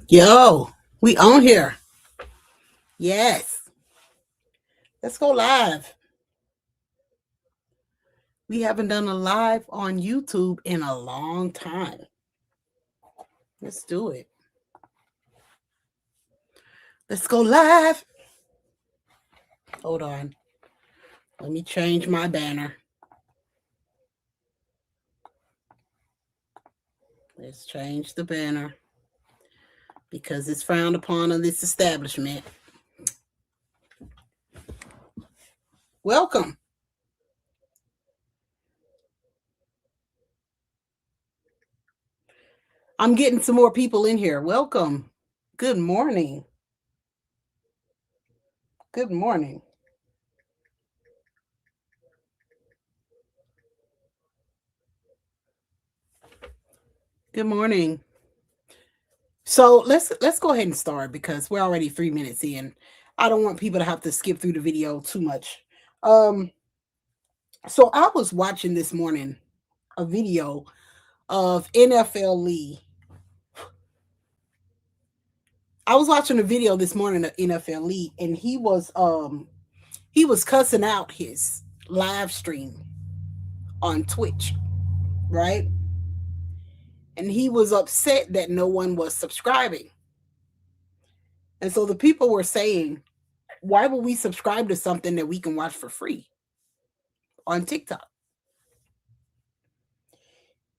Yo, we on here. Yes. Let's go live. We haven't done a live on YouTube in a long time. Let's do it. Let's go live. Hold on. Let me change my banner. Let's change the banner because it's frowned upon in this establishment. Welcome. I'm getting some more people in here. Welcome. Good morning. Good morning. Good morning. So let's go ahead and start because we're already 3 minutes in. I don't want people to have to skip through the video too much. Um, so I was watching this morning a video of NFL Lee. I was watching a video this morning of NFL Lee, and he was cussing out his live stream on Twitch, right? And he was upset that no one was subscribing. And so the people were saying, why would we subscribe to something that we can watch for free on TikTok?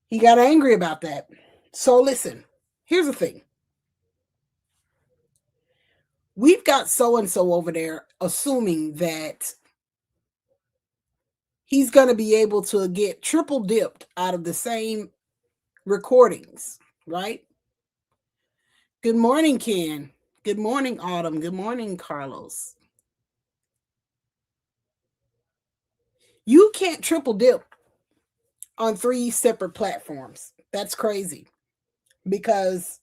He got angry about that. So listen, here's the thing. We've got so and so over there assuming that he's going to be able to get triple dipped out of the same recordings, right? Good morning, Ken. Good morning, Autumn. Good morning, Carlos. You can't triple dip on 3 separate platforms. That's crazy. Because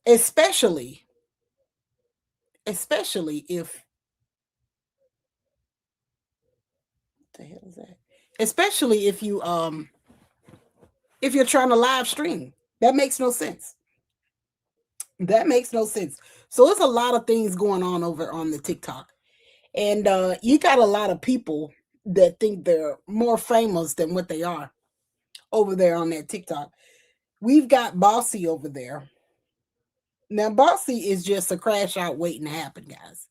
especially if what the hell is that? Especially if you're trying to live stream. That makes no sense. That makes no sense. So there's a lot of things going on over on the TikTok. And you got a lot of people that think they're more famous than what they are over there on that TikTok. We've got Bossy over there. Now, Bossy is just a crash out waiting to happen, guys.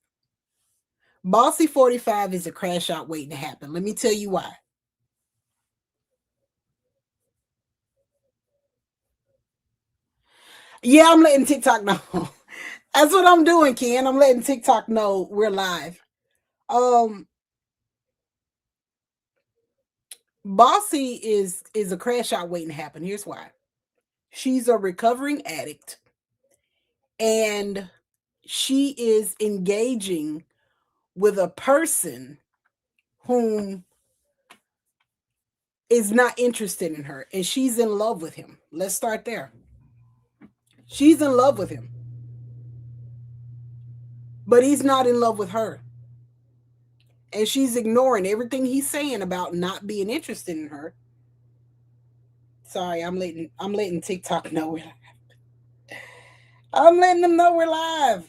Bossy 45 is a crash out waiting to happen. Let me tell you why. Yeah, I'm letting TikTok know. That's what I'm doing, Ken. I'm letting TikTok know we're live. Bossy is a crash out waiting to happen. Here's why. She's a recovering addict and she is engaging with a person whom is not interested in her and she's in love with him. Let's start there. She's in love with him. But he's not in love with her. And she's ignoring everything he's saying about not being interested in her. Sorry, I'm letting TikTok know we're live. I'm letting them know we're live.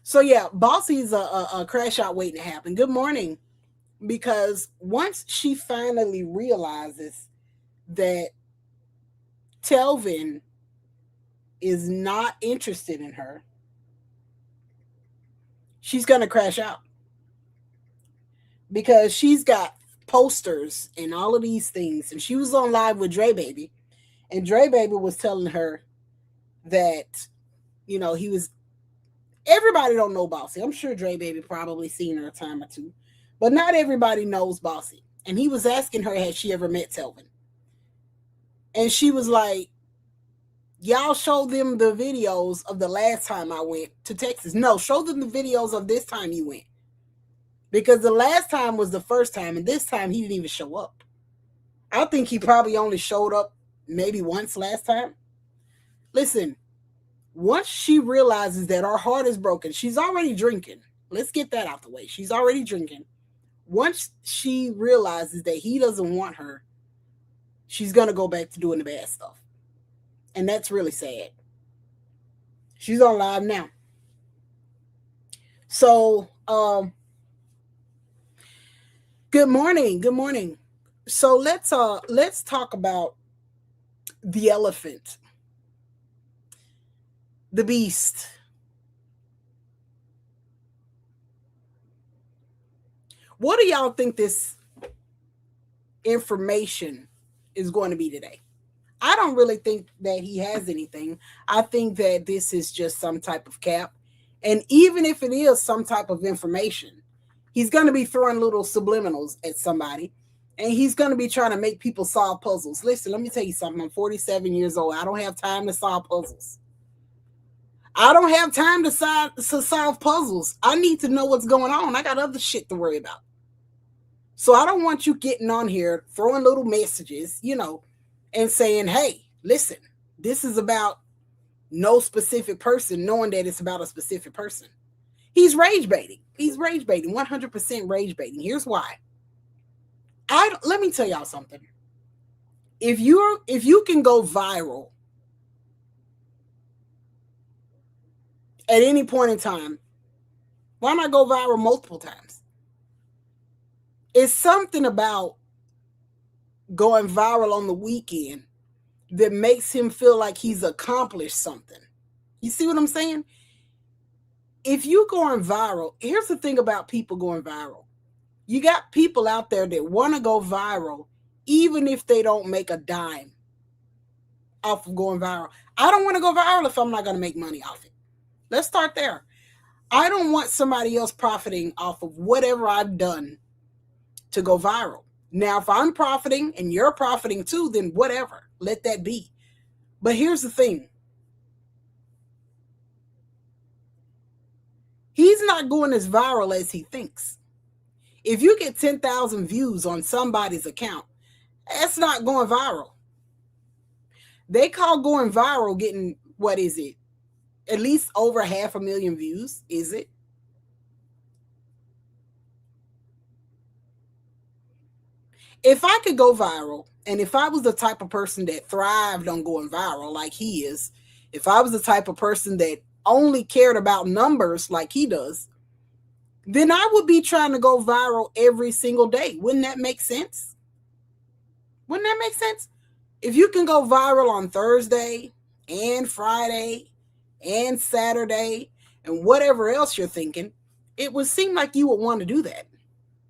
So yeah, Bossy's a crash out waiting to happen. Good morning. Because once she finally realizes that Telvin is not interested in her, she's going to crash out. Because she's got posters and all of these things. And she was on live with Dre Baby. And Dre Baby was telling her that, he was. Everybody don't know Bossy. I'm sure Dre Baby probably seen her a time or two. But not everybody knows Bossy. And he was asking her, had she ever met Telvin? And she was like, y'all show them the videos of the last time I went to Texas. No, show them the videos of this time you went. Because the last time was the first time, and this time he didn't even show up. I think he probably only showed up maybe once last time. Listen, Once she realizes that her heart is broken, she's already drinking. Let's get that out the way. She's already drinking. Once she realizes that he doesn't want her, she's going to go back to doing the bad stuff. And that's really sad. She's on live now. So, good morning. Good morning. So let's talk about the elephant, the beast. What do y'all think this information is going to be today? I don't really think that he has anything. I think that this is just some type of cap. And even if it is some type of information, he's going to be throwing little subliminals at somebody. And he's going to be trying to make people solve puzzles. Listen, let me tell you something. I'm 47 years old. I don't have time to solve puzzles. I don't have time to solve puzzles. I need to know what's going on. I got other shit to worry about. So I don't want you getting on here, throwing little messages, and saying, hey, listen, this is about no specific person, knowing that it's about a specific person. He's rage baiting. He's rage baiting, 100% rage baiting. Here's why. Let me tell y'all something. If you can go viral at any point in time, why not go viral multiple times? It's something about going viral on the weekend that makes him feel like he's accomplished something. You see what I'm saying? If you going viral, here's the thing about people going viral. You got people out there that want to go viral even if they don't make a dime off of going viral. I don't want to go viral if I'm not going to make money off it. Let's start there. I don't want somebody else profiting off of whatever I've done to go viral. Now, if I'm profiting and you're profiting too, then whatever, let that be. But here's the thing. He's not going as viral as he thinks. If you get 10,000 views on somebody's account, that's not going viral. They call going viral getting, what is it? At least over 500,000 views, is it? If I could go viral, and if I was the type of person that thrived on going viral like he is, if I was the type of person that only cared about numbers like he does, then I would be trying to go viral every single day. Wouldn't that make sense? Wouldn't that make sense? If you can go viral on Thursday and Friday and Saturday and whatever else you're thinking, it would seem like you would want to do that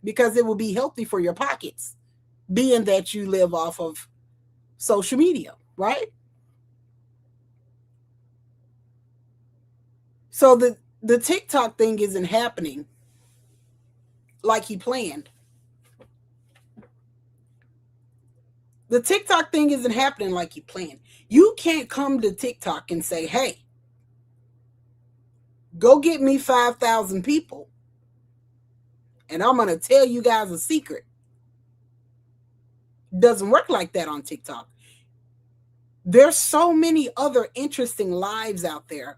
because it would be healthy for your pockets, being that you live off of social media, right? So the TikTok thing isn't happening like he planned. The TikTok thing isn't happening like he planned. You can't come to TikTok and say, hey, go get me 5,000 people and I'm going to tell you guys a secret. Doesn't work like that on TikTok. There's so many other interesting lives out there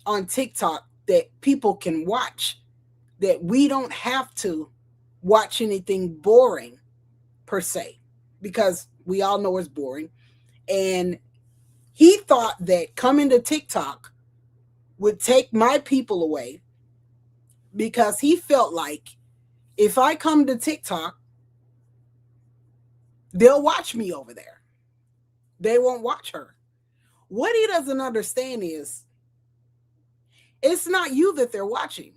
on TikTok that people can watch that we don't have to watch anything boring per se, because we all know it's boring. And he thought that coming to TikTok would take my people away because he felt like if I come to TikTok, they'll watch me over there. They won't watch her. What he doesn't understand is it's not you that they're watching.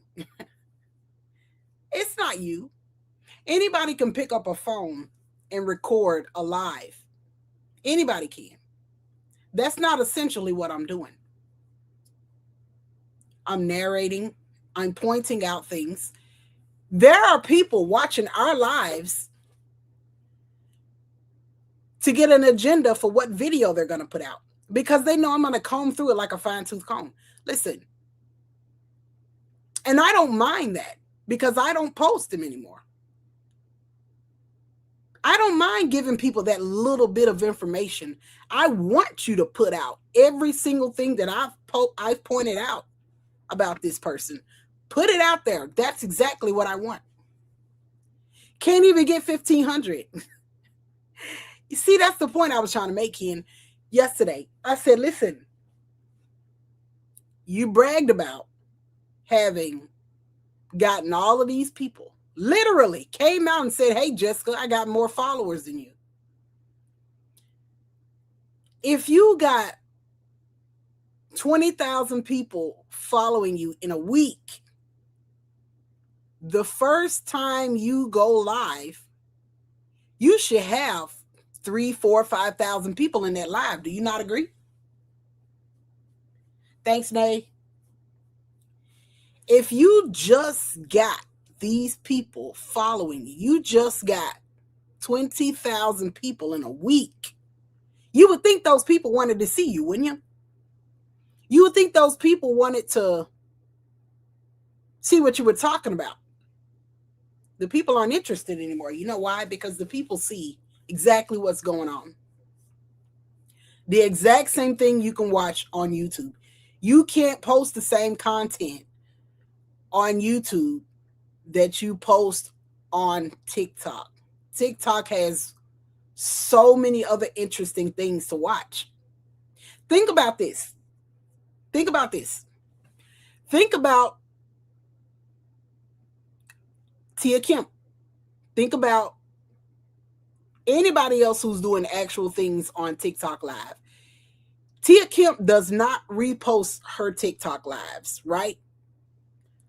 It's not you. Anybody can pick up a phone and record a live. Anybody can. That's not essentially what I'm doing. I'm narrating. I'm pointing out things. There are people watching our lives to get an agenda for what video they're going to put out because they know I'm going to comb through it like a fine-tooth comb. Listen, and I don't mind that because I don't post them anymore. I don't mind giving people that little bit of information. I want you to put out every single thing that I've pointed out about this person. Put it out there. That's exactly what I want. Can't even get 1,500. You see, that's the point I was trying to make, Ken, yesterday. I said, listen, you bragged about having gotten all of these people, literally came out and said, hey, Jessica, I got more followers than you. If you got 20,000 people following you in a week, the first time you go live, you should have 3, 4, 5,000 people in that live. Do you not agree? Thanks, Nay. If you just got these people following you, you just got 20,000 people in a week, you would think those people wanted to see you, wouldn't you? You would think those people wanted to see what you were talking about. The people aren't interested anymore. You know why? Because the people see exactly what's going on. The exact same thing you can watch on YouTube. You can't post the same content on YouTube that you post on TikTok. TikTok has so many other interesting things to watch. Think about this. Think about this. Think about Tia Kemp. Think about anybody else who's doing actual things on TikTok Live. Tia Kemp does not repost her TikTok lives, right?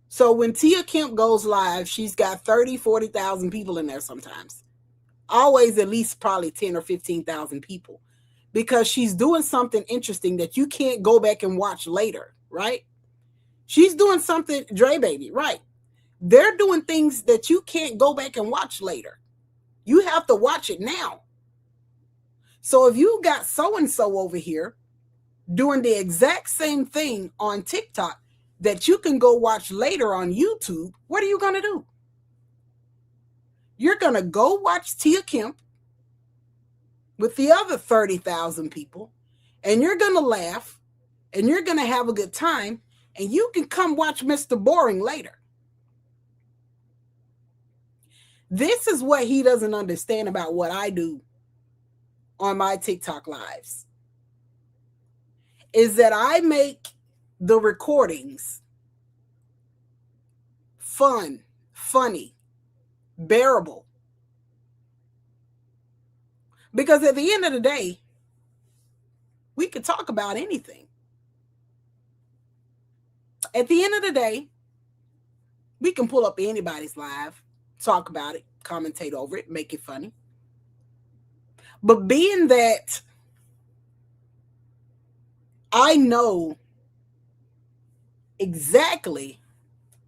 So when Tia Kemp goes live, she's got 30, 40,000 people in there sometimes. Always at least probably 10 or 15,000 people, because she's doing something interesting that you can't go back and watch later, right? She's doing something, Dre Baby, right? They're doing things that you can't go back and watch later. You have to watch it now. So if you got so-and-so over here doing the exact same thing on TikTok that you can go watch later on YouTube, what are you going to do? You're going to go watch Tia Kemp with the other 30,000 people, and you're going to laugh, and you're going to have a good time, and you can come watch Mr. Boring later. This is what he doesn't understand about what I do on my TikTok lives, is that I make the recordings fun, funny, bearable. Because at the end of the day, we could talk about anything. At the end of the day, we can pull up anybody's live, talk about it, commentate over it, make it funny. But being that I know exactly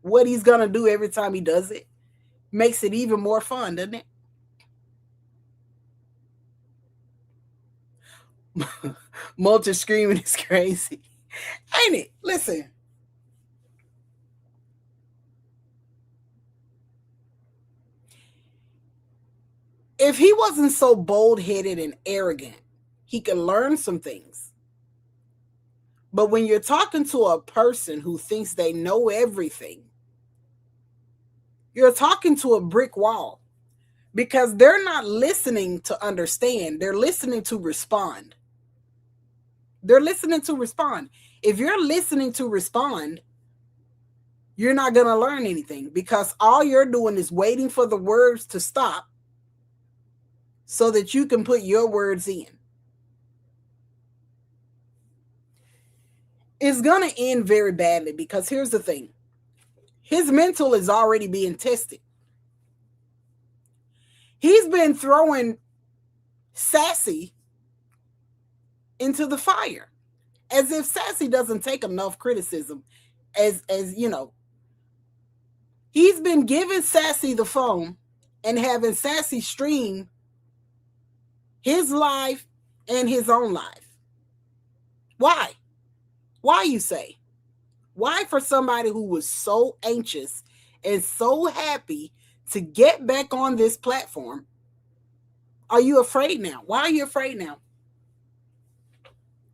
what he's going to do every time he does it, makes it even more fun, doesn't it? Multi screaming is crazy. Ain't it? Listen. If he wasn't so bold-headed and arrogant, he could learn some things. But when you're talking to a person who thinks they know everything, you're talking to a brick wall, because they're not listening to understand. They're listening to respond. They're listening to respond. If you're listening to respond, you're not going to learn anything, because all you're doing is waiting for the words to stop so that you can put your words in. It's going to end very badly, because here's the thing. His mental is already being tested. He's been throwing Sassy into the fire, as if Sassy doesn't take enough criticism. As you know, he's been giving Sassy the phone and having Sassy stream his life and his own life. Why? Why, you say? Why, for somebody who was so anxious and so happy to get back on this platform? Are you afraid now? Why are you afraid now?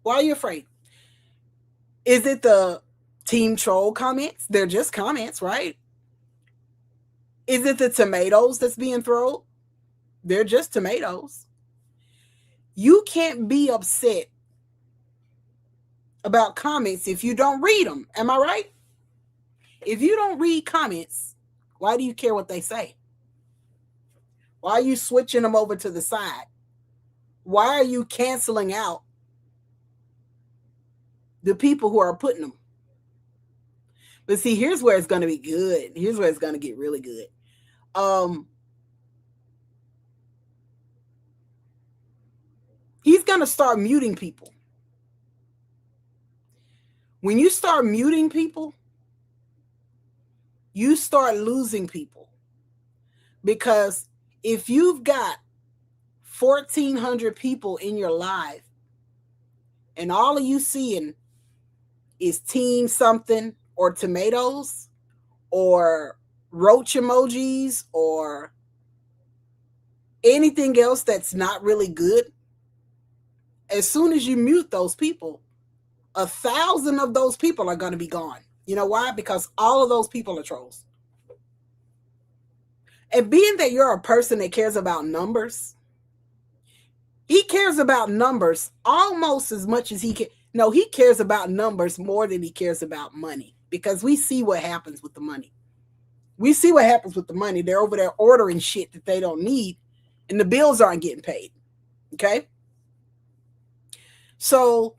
Why are you afraid? Is it the team troll comments? They're just comments, right? Is it the tomatoes that's being thrown? They're just tomatoes. You can't be upset about comments if you don't read them. Am I right? If you don't read comments, why do you care what they say? Why are you switching them over to the side? Why are you canceling out the people who are putting them? But see, here's where it's going to be good. Here's where it's going to get really good. He's going to start muting people. When you start muting people, you start losing people. Because if you've got 1,400 people in your live and all of you seeing is team something or tomatoes or roach emojis or anything else that's not really good, as soon as you mute those people, 1,000 of those people are going to be gone. You know why? Because all of those people are trolls. And being that you're a person that cares about numbers, he cares about numbers almost as much as he can. No, he cares about numbers more than he cares about money, because we see what happens with the money. We see what happens with the money. They're over there ordering shit that they don't need, and the bills aren't getting paid. Okay? So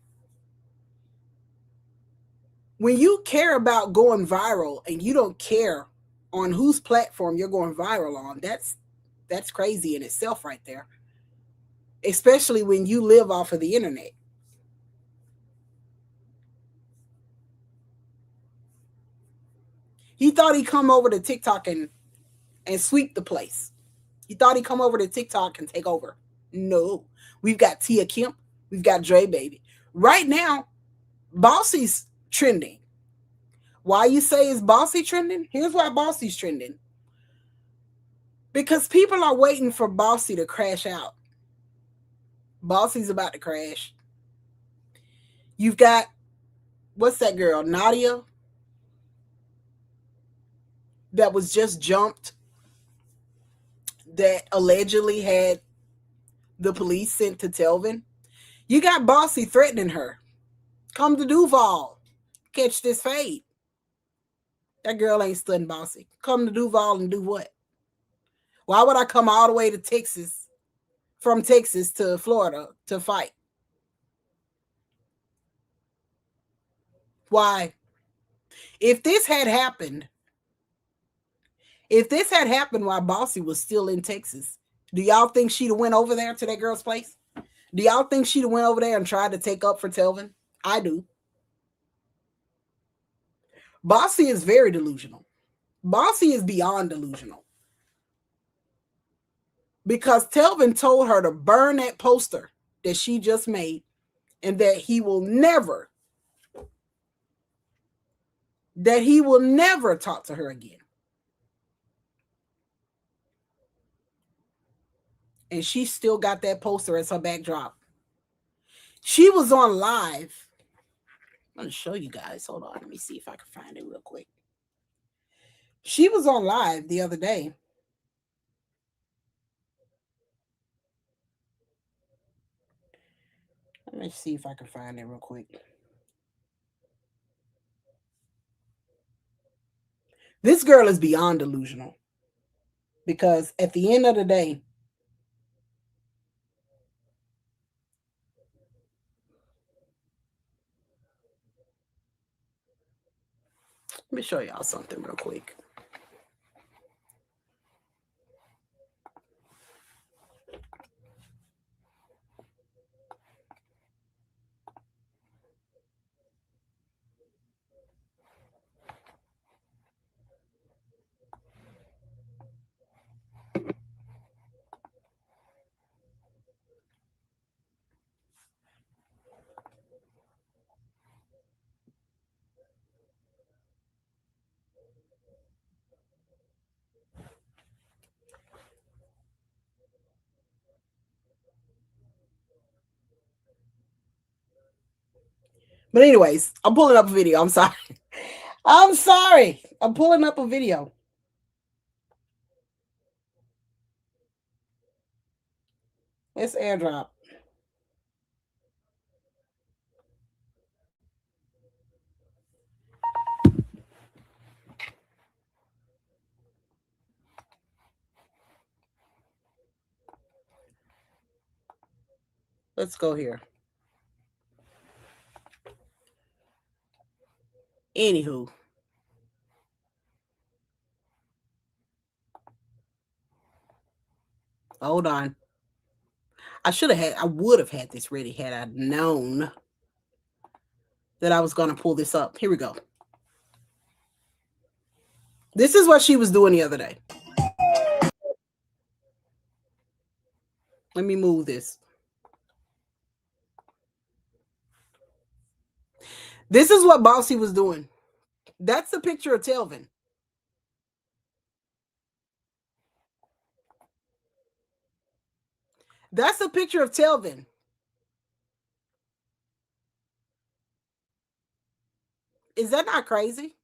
when you care about going viral and you don't care on whose platform you're going viral on, that's crazy in itself right there. Especially when you live off of the internet. He thought he'd come over to TikTok and sweep the place. He thought he'd come over to TikTok and take over. No. We've got Tia Kemp. We've got Dre Baby. Right now, Bossy's trending. Why you say is Bossy trending? Here's why Bossy's trending. Because people are waiting for Bossy to crash out. Bossy's about to crash. You've got, what's that girl, Nadia, that was just jumped, that allegedly had the police sent to Telvin. You got Bossy threatening her. Come to Duval. Catch this fade. That girl ain't studying Bossy. Come to Duval and do what? Why would I come all the way to Texas, from Texas to Florida to fight? Why? If this had happened while Bossy was still in Texas, do y'all think she'd have went over there to that girl's place? Do y'all think she'd have went over there and tried to take up for Telvin? I do. Bossy is very delusional. Bossy is beyond delusional. Because Telvin told her to burn that poster that she just made, and that he will never talk to her again. And she still got that poster as her backdrop. She was on live. I'm going to show you guys. Hold on. Let me see if I can find it real quick. She was on live the other day. Let me see if I can find it real quick. This girl is beyond delusional. Because at the end of the day, let me show y'all something real quick. But anyways, I'm pulling up a video. I'm sorry. I'm sorry. I'm pulling up a video. It's airdrop. Let's go here. Anywho. Hold on. I would have had this ready had I known that I was going to pull this up. Here we go. This is what she was doing the other day. Let me move this. This is what Bossy was doing. That's the picture of Telvin. That's a picture of Telvin. Is that not crazy?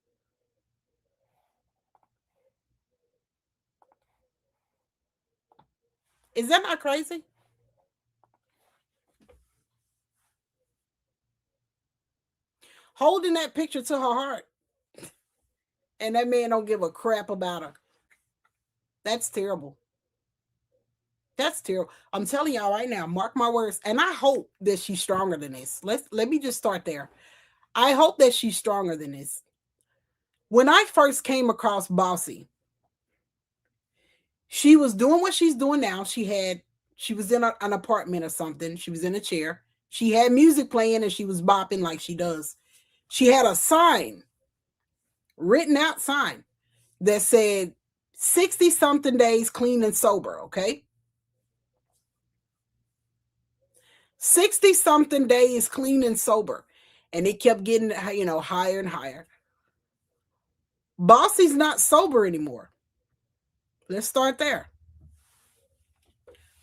Is that not crazy? Holding that picture to her heart. And that man don't give a crap about her. That's terrible. That's terrible. I'm telling y'all right now, mark my words. And I hope that she's stronger than this. Let me just start there. I hope that she's stronger than this. When I first came across Bossy, she was doing what she's doing now. She was in an apartment or something. She was in a chair. She had music playing and she was bopping like she does. She had a sign, written out sign, that said 60 something days clean and sober, okay? 60 something days clean and sober. And it kept getting, higher and higher. Bossy's not sober anymore. Let's start there.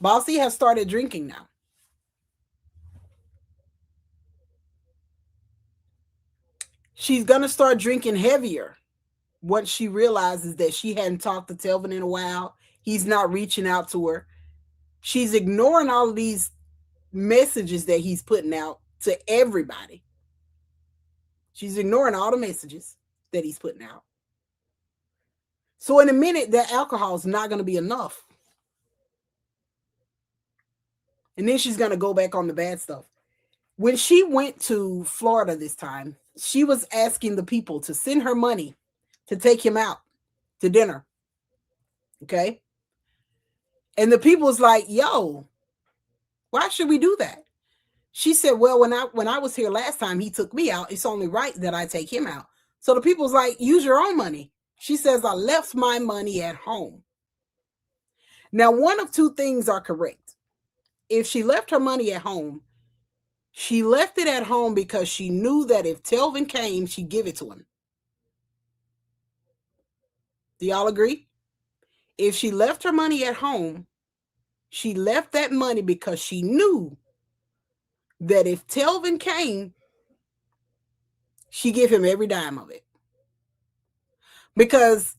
Bossy has started drinking now. She's going to start drinking heavier once she realizes that she hadn't talked to Telvin in a while. He's not reaching out to her. She's ignoring all of these messages that he's putting out to everybody. She's ignoring all the messages that he's putting out. So in a minute, that alcohol is not going to be enough. And then she's going to go back on the bad stuff. When she went to Florida this time, she was asking the people to send her money to take him out to dinner. Okay? And the people was like, yo, why should we do that? She said, well, when I was here last time, he took me out. It's only right that I take him out. So the people's like, use your own money. She says, I left my money at home. Now, one of two things are correct. If she left her money at home, she left it at home because she knew that if Telvin came, she'd give it to him. Do y'all agree? If she left her money at home, she left that money because she knew that if Telvin came, she'd give him every dime of it. Because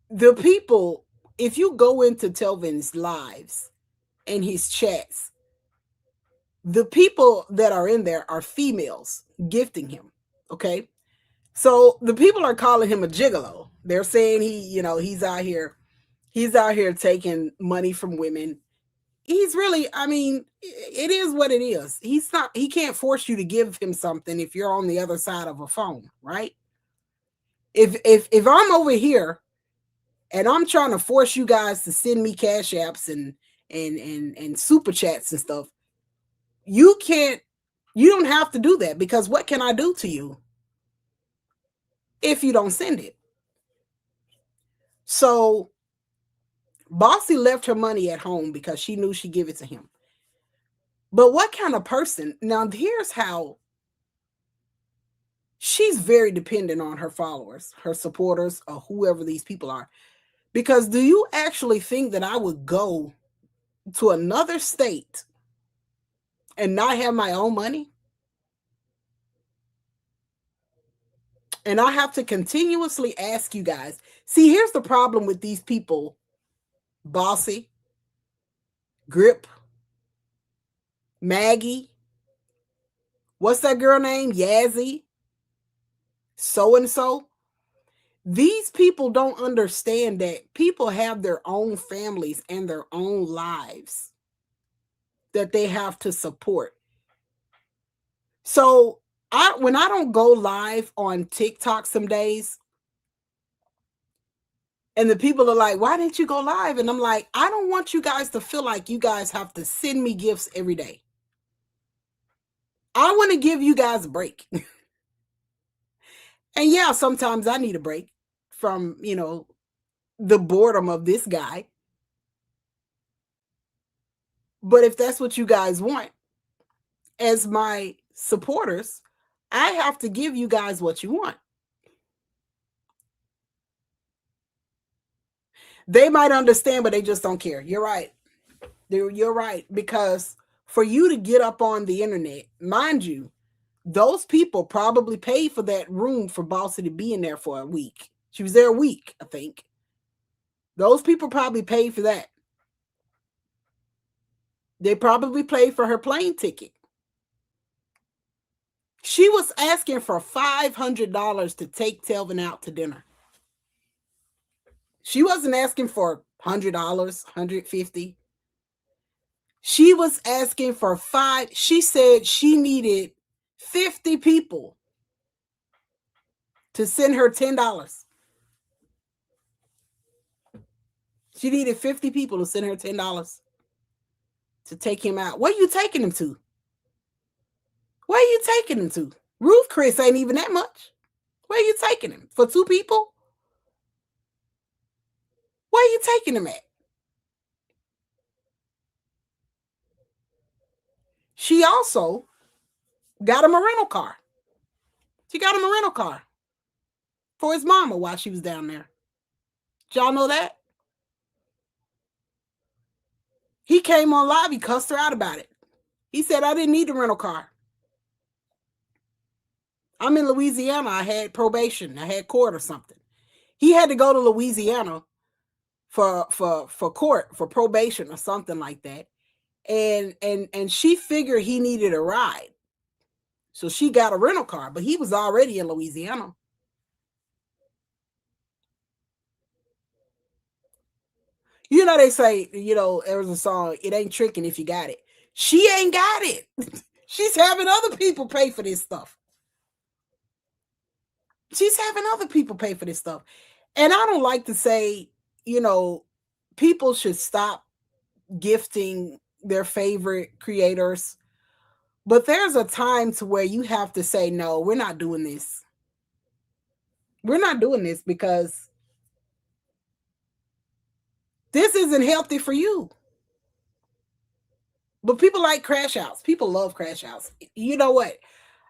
the people, if you go into Telvin's lives and his chats, the people that are in there are females gifting him. Okay. So the people are calling him a gigolo. They're saying he's out here taking money from women. He's really, it is what it is. He can't force you to give him something if you're on the other side of a phone, right? If I'm over here and I'm trying to force you guys to send me cash apps and super chats and stuff, you don't have to do that, because what can I do to you if you don't send it? So Bossy left her money at home because she knew she'd give it to him. But what kind of person? Now, here's how. She's very dependent on her followers, her supporters, or whoever these people are. Because do you actually think that I would go to another state and not have my own money? And I have to continuously ask you guys. See, here's the problem with these people. Bossy, Grip, Maggie, what's that girl name? Yazzie, so and so. These people don't understand that people have their own families and their own lives that they have to support. So when I don't go live on TikTok some days, and the people are like, why didn't you go live? And I'm like, I don't want you guys to feel like you guys have to send me gifts every day. I want to give you guys a break. And yeah, sometimes I need a break from, the boredom of this guy. But if that's what you guys want, as my supporters, I have to give you guys what you want. They might understand, but they just don't care. You're right. You're right. Because for you to get up on the internet, mind you, those people probably paid for that room for Bossy to be in there for a week. She was there a week, I think. Those people probably paid for that. They probably paid for her plane ticket. She was asking for $500 to take Telvin out to dinner. She wasn't asking for $100, $150. She was asking for $5. She said she needed 50 people to send her $10. She needed 50 people to send her $10 to take him out. Where are you taking him to? Where are you taking him to? Ruth Chris ain't even that much. Where are you taking him? For 2 people? Where are you taking him at? She also got him a rental car. She got him a rental car for his mama while she was down there. Did y'all know that? He came on live. He cussed her out about it. He said, I didn't need the rental car. I'm in Louisiana. I had probation. I had court or something. He had to go to Louisiana for court, for probation or something like that. And she figured he needed a ride. So she got a rental car, but he was already in Louisiana. You know, they say, there was a song, it ain't tricking if you got it. She ain't got it. She's having other people pay for this stuff. She's having other people pay for this stuff. And I don't like to say, people should stop gifting their favorite creators. But there's a time to where you have to say, no, we're not doing this. We're not doing this because this isn't healthy for you. But people like crash outs. People love crash outs. You know what?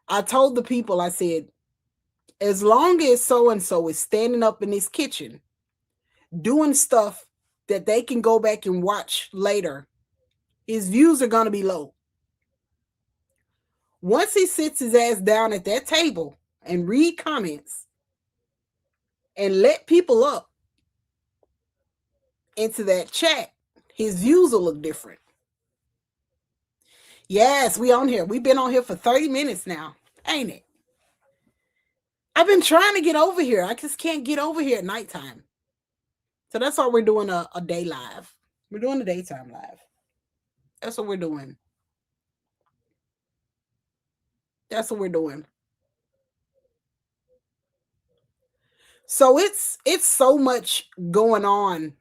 I told the people, I said, as long as so-and-so is standing up in his kitchen doing stuff that they can go back and watch later, his views are going to be low. Once he sits his ass down at that table and read comments and let people up into that chat, his views will look different. Yes, we on here. We've been on here for 30 minutes now, ain't it? I've been trying to get over here. I just can't get over here at nighttime. So that's why we're doing a day live. We're doing a daytime live. That's what we're doing. That's what we're doing. So it's so much going on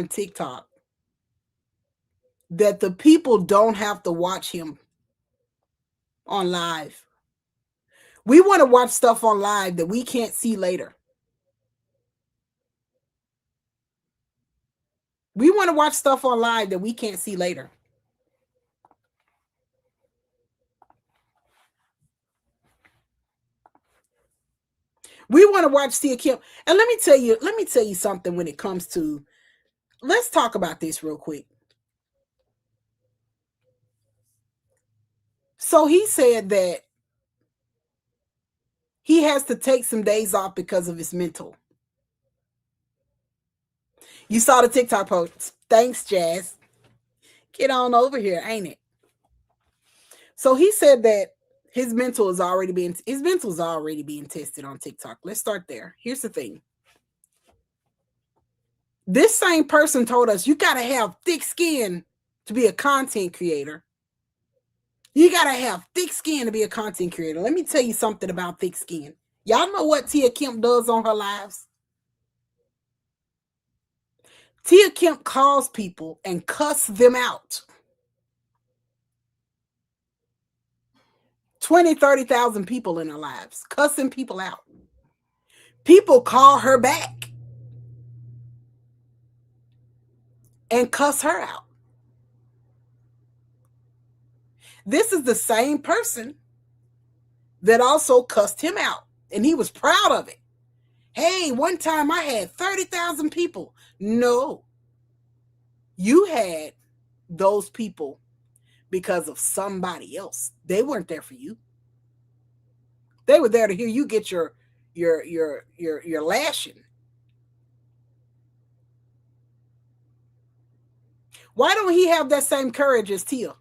TikTok that the people don't have to watch him on live. We want to watch stuff on live that we can't see later. We want to watch stuff on live that we can't see later. We want to watch Tia Kim. And let me tell you something when it comes to, let's talk about this real quick. So he said that He has to take some days off because of his mental. You saw the TikTok post. Thanks, Jazz. Get on over here, ain't it? So he said that his mental is already being tested on TikTok. Let's start there. Here's the thing. This same person told us you got to have thick skin to be a content creator. You got to have thick skin to be a content creator. Let me tell you something about thick skin. Y'all know what Tia Kemp does on her lives? Tia Kemp calls people and cuss them out. 20, 30,000 people in her lives, cussing people out. People call her back and cuss her out. This is the same person that also cussed him out, and he was proud of it. Hey, one time I had 30,000 people. No, you had those people because of somebody else. They weren't there for you. They were there to hear you get your lashing. Why don't he have that same courage as Tia?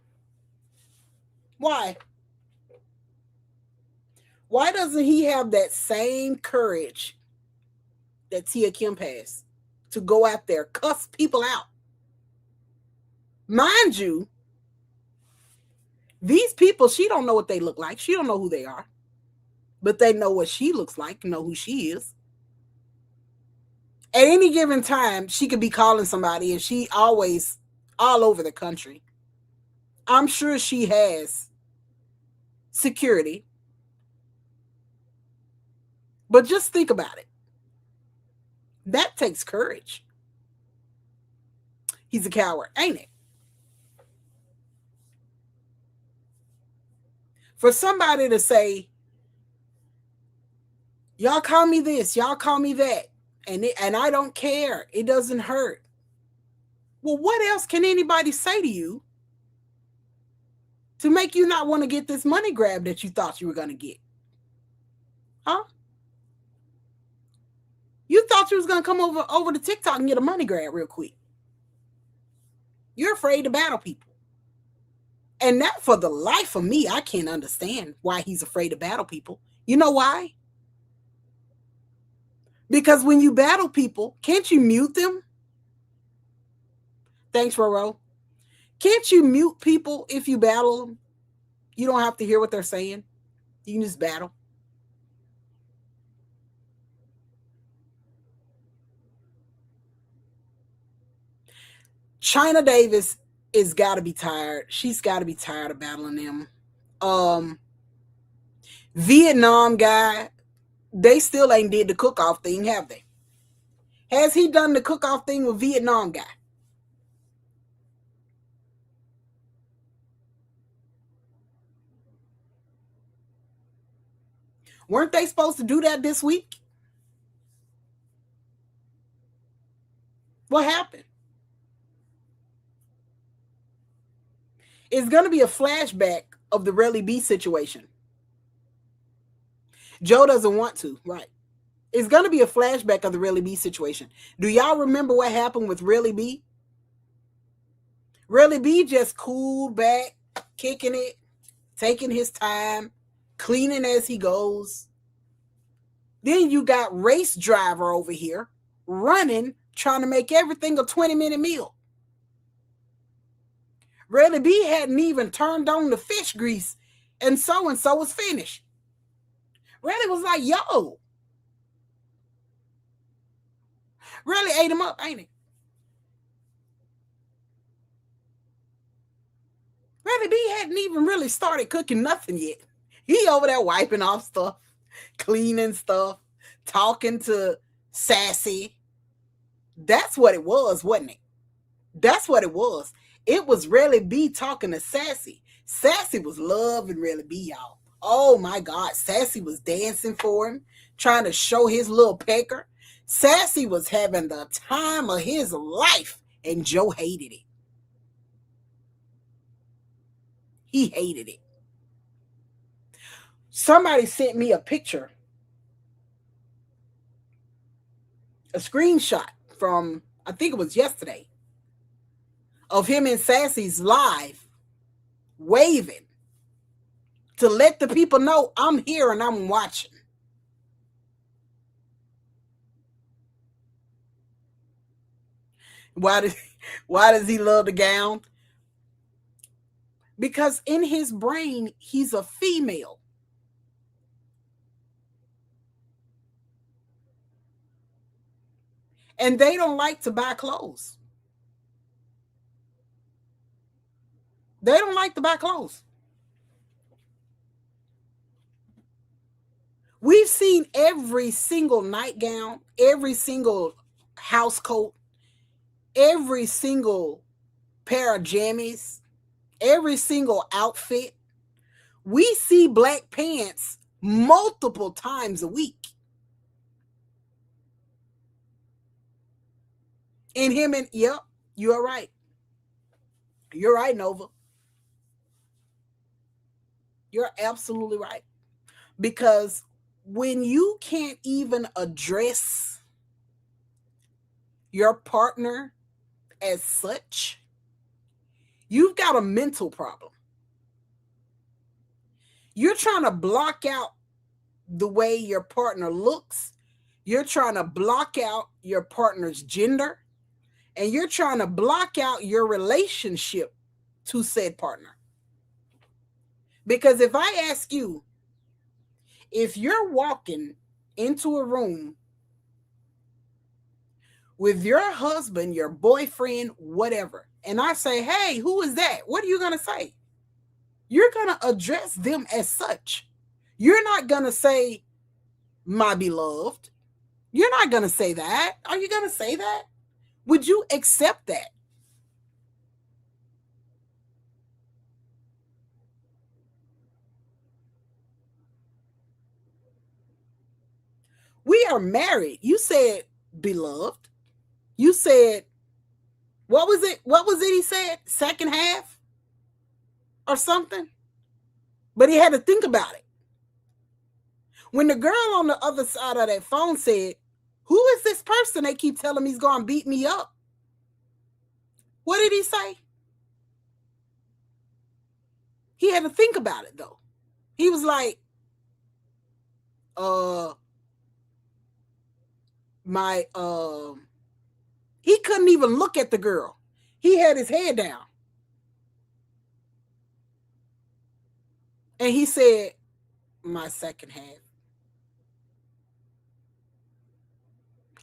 Why? Why doesn't he have that same courage that Tia Kemp has to go out there, cuss people out? Mind you, these people, she don't know what they look like. She don't know who they are. But they know what she looks like, know who she is. At any given time, she could be calling somebody, and she always all over the country. I'm sure she has security. But just think about it. That takes courage. He's a coward, ain't it? For somebody to say, y'all call me this, y'all call me that, and I don't care. It doesn't hurt. Well, what else can anybody say to you to make you not want to get this money grab that you thought you were going to get? Huh? You thought you was going to come over to TikTok and get a money grab real quick. You're afraid to battle people. And that, for the life of me, I can't understand why he's afraid to battle people. You know why? Because when you battle people, can't you mute them? Thanks, Roro. Can't you mute people if you battle them? You don't have to hear what they're saying. You can just battle. China Davis is got to be tired. She's got to be tired of battling them. Vietnam guy, they still ain't did the cook-off thing, have they? Has he done the cook-off thing with Vietnam guy? Weren't they supposed to do that this week? What happened? It's going to be a flashback of the Relly B situation. Joe doesn't want to, right? It's going to be a flashback of the Relly B situation. Do y'all remember what happened with Relly B? Relly B just cooled back, kicking it, taking his time, cleaning as he goes. Then you got Race Driver over here running, trying to make everything a 20-minute meal. Relly B hadn't even turned on the fish grease, and so was finished. Relly was like, yo. Relly ate him up, ain't he? Relly B hadn't even really started cooking nothing yet. He over there wiping off stuff, cleaning stuff, talking to Sassy. That's what it was, wasn't it? That's what it was. It was Relly B talking to Sassy. Sassy was loving Relly B, y'all. Oh my God. Sassy was dancing for him, trying to show his little pecker. Sassy was having the time of his life, and Joe hated it. He hated it. Somebody sent me a picture a screenshot from, I think it was yesterday, of him and Sassy's live waving to let the people know I'm here and I'm watching. Why does he love the gown? Because in his brain, he's a female. And they don't like to buy clothes. They don't like to buy clothes. We've seen every single nightgown, every single house coat, every single pair of jammies, every single outfit. We see black pants multiple times a week. In him and, yep, you're right. You're right, Nova. You're absolutely right. Because when you can't even address your partner as such, you've got a mental problem. You're trying to block out the way your partner looks. You're trying to block out your partner's gender. And you're trying to block out your relationship to said partner. Because if I ask you, if you're walking into a room with your husband, your boyfriend, whatever, and I say, hey, who is that? What are you going to say? You're going to address them as such. You're not going to say, my beloved. You're not going to say that. Are you going to say that? Would you accept that? We are married. You said beloved. You said, what was it? What was it he said? Second half or something? But he had to think about it. When the girl on the other side of that phone said, who is this person they keep telling me he's going to beat me up? What did he say? He had to think about it, though. He was like, he couldn't even look at the girl. He had his head down. And he said, my second half.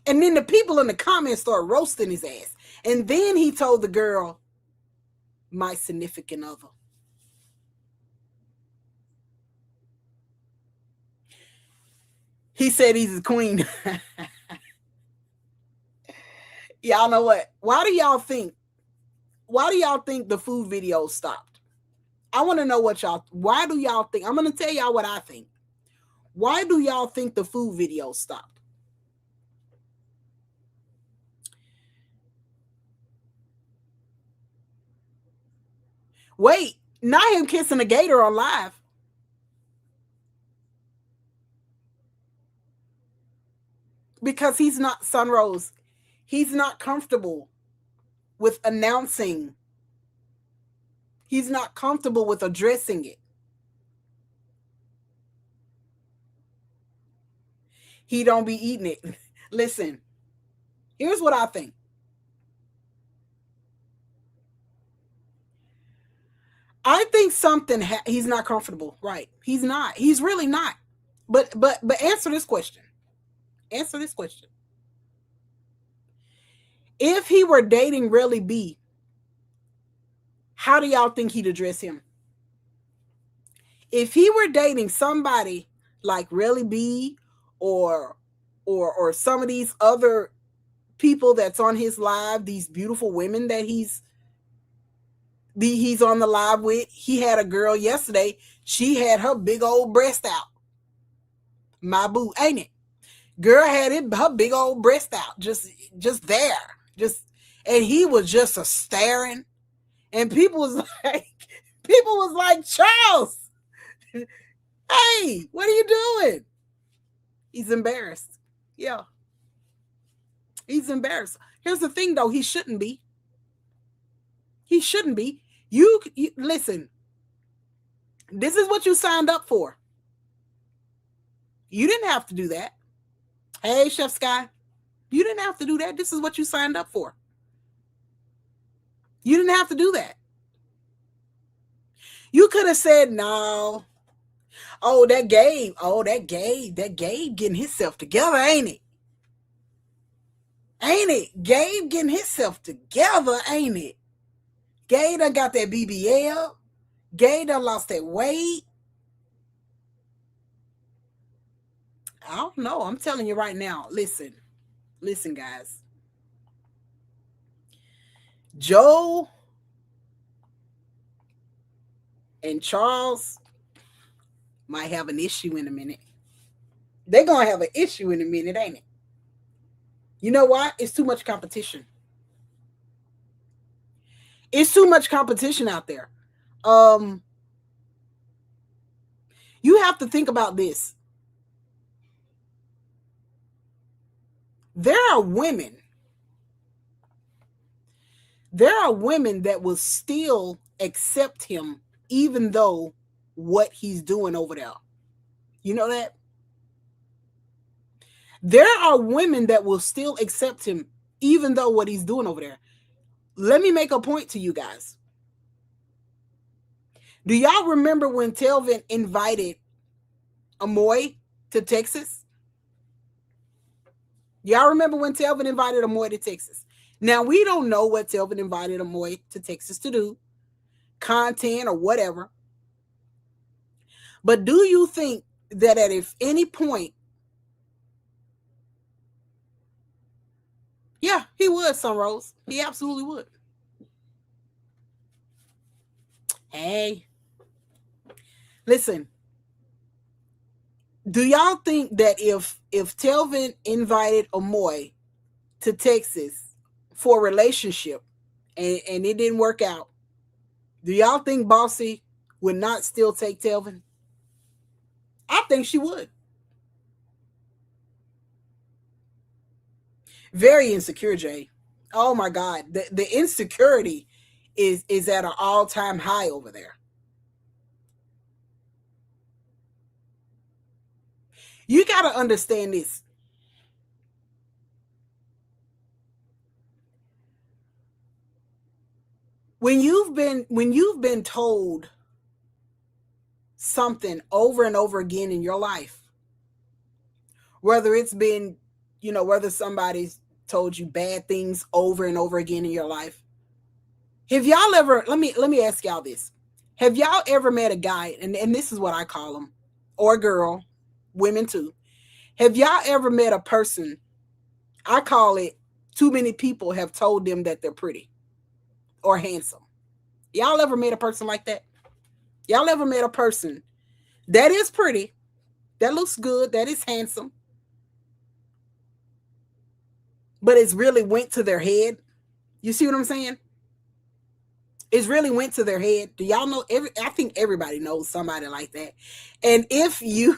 And then the people in the comments started roasting his ass. And then he told the girl, my significant other. He said he's a queen. Y'all know what? Why do y'all think the food video stopped? I want to know why do y'all think? I'm going to tell y'all what I think. Why do y'all think the food video stopped? Wait, not him kissing a gator on live. Because he's not, Sunrose, he's not comfortable with announcing. He's not comfortable with addressing it. He don't be eating it. Listen, here's what I think. I think he's not comfortable. Right. He's not. He's really not. But answer this question. Answer this question. If he were dating Really B, how do y'all think he'd address him? If he were dating somebody like Really B or some of these other people that's on his live, these beautiful women that he's on the live with. He had a girl yesterday. She had her big old breast out. My boo, ain't it? Girl had her big old breast out, just there, and he was just a staring, and people was like, Charles, hey, what are you doing? He's embarrassed. Yeah. He's embarrassed. Here's the thing, though. He shouldn't be. He shouldn't be. You listen. This is what you signed up for. You didn't have to do that. Hey, Chef Sky, you didn't have to do that. This is what you signed up for. You didn't have to do that. You could have said no. Oh, that Gabe. Oh, that Gabe getting himself together, ain't it? Ain't it? Gabe getting himself together, ain't it? Gabe done got that BBL. Gabe done lost that weight. I don't know. I'm telling you right now. Listen, guys. Joe and Charles might have an issue in a minute. They're going to have an issue in a minute, ain't it? You know why? It's too much competition. It's too much competition out there. You have to think about this. There are women that will still accept him even though what he's doing over there. You know that? There are women that will still accept him even though what he's doing over there. Let me make a point to you guys. Do y'all remember when Telvin invited Amoy to Texas? Y'all remember when Telvin invited Amoy to Texas? Now, we don't know what Telvin invited Amoy to Texas to do, content or whatever. But do you think that at any point, yeah, he would, Sunrose. He absolutely would. Hey, listen. Do y'all think that if Telvin invited Amoy to Texas for a relationship and it didn't work out, do y'all think Bossy would not still take Telvin? I think she would. Very insecure, Jay. Oh my God. The insecurity is at an all-time high over there. You got to understand this. When you've been told something over and over again in your life, whether it's been, whether somebody's told you bad things over and over again in your life, have y'all ever, let me ask y'all this. Have y'all ever met a guy, and this is what I call them, or girl, women too. Have y'all ever met a person, I call it, too many people have told them that they're pretty or handsome? Y'all ever met a person like that? Y'all ever met a person that is pretty, that looks good, that is handsome, but it's really went to their head? You see what I'm saying? It's really went to their head. Do y'all know? I think everybody knows somebody like that. And if you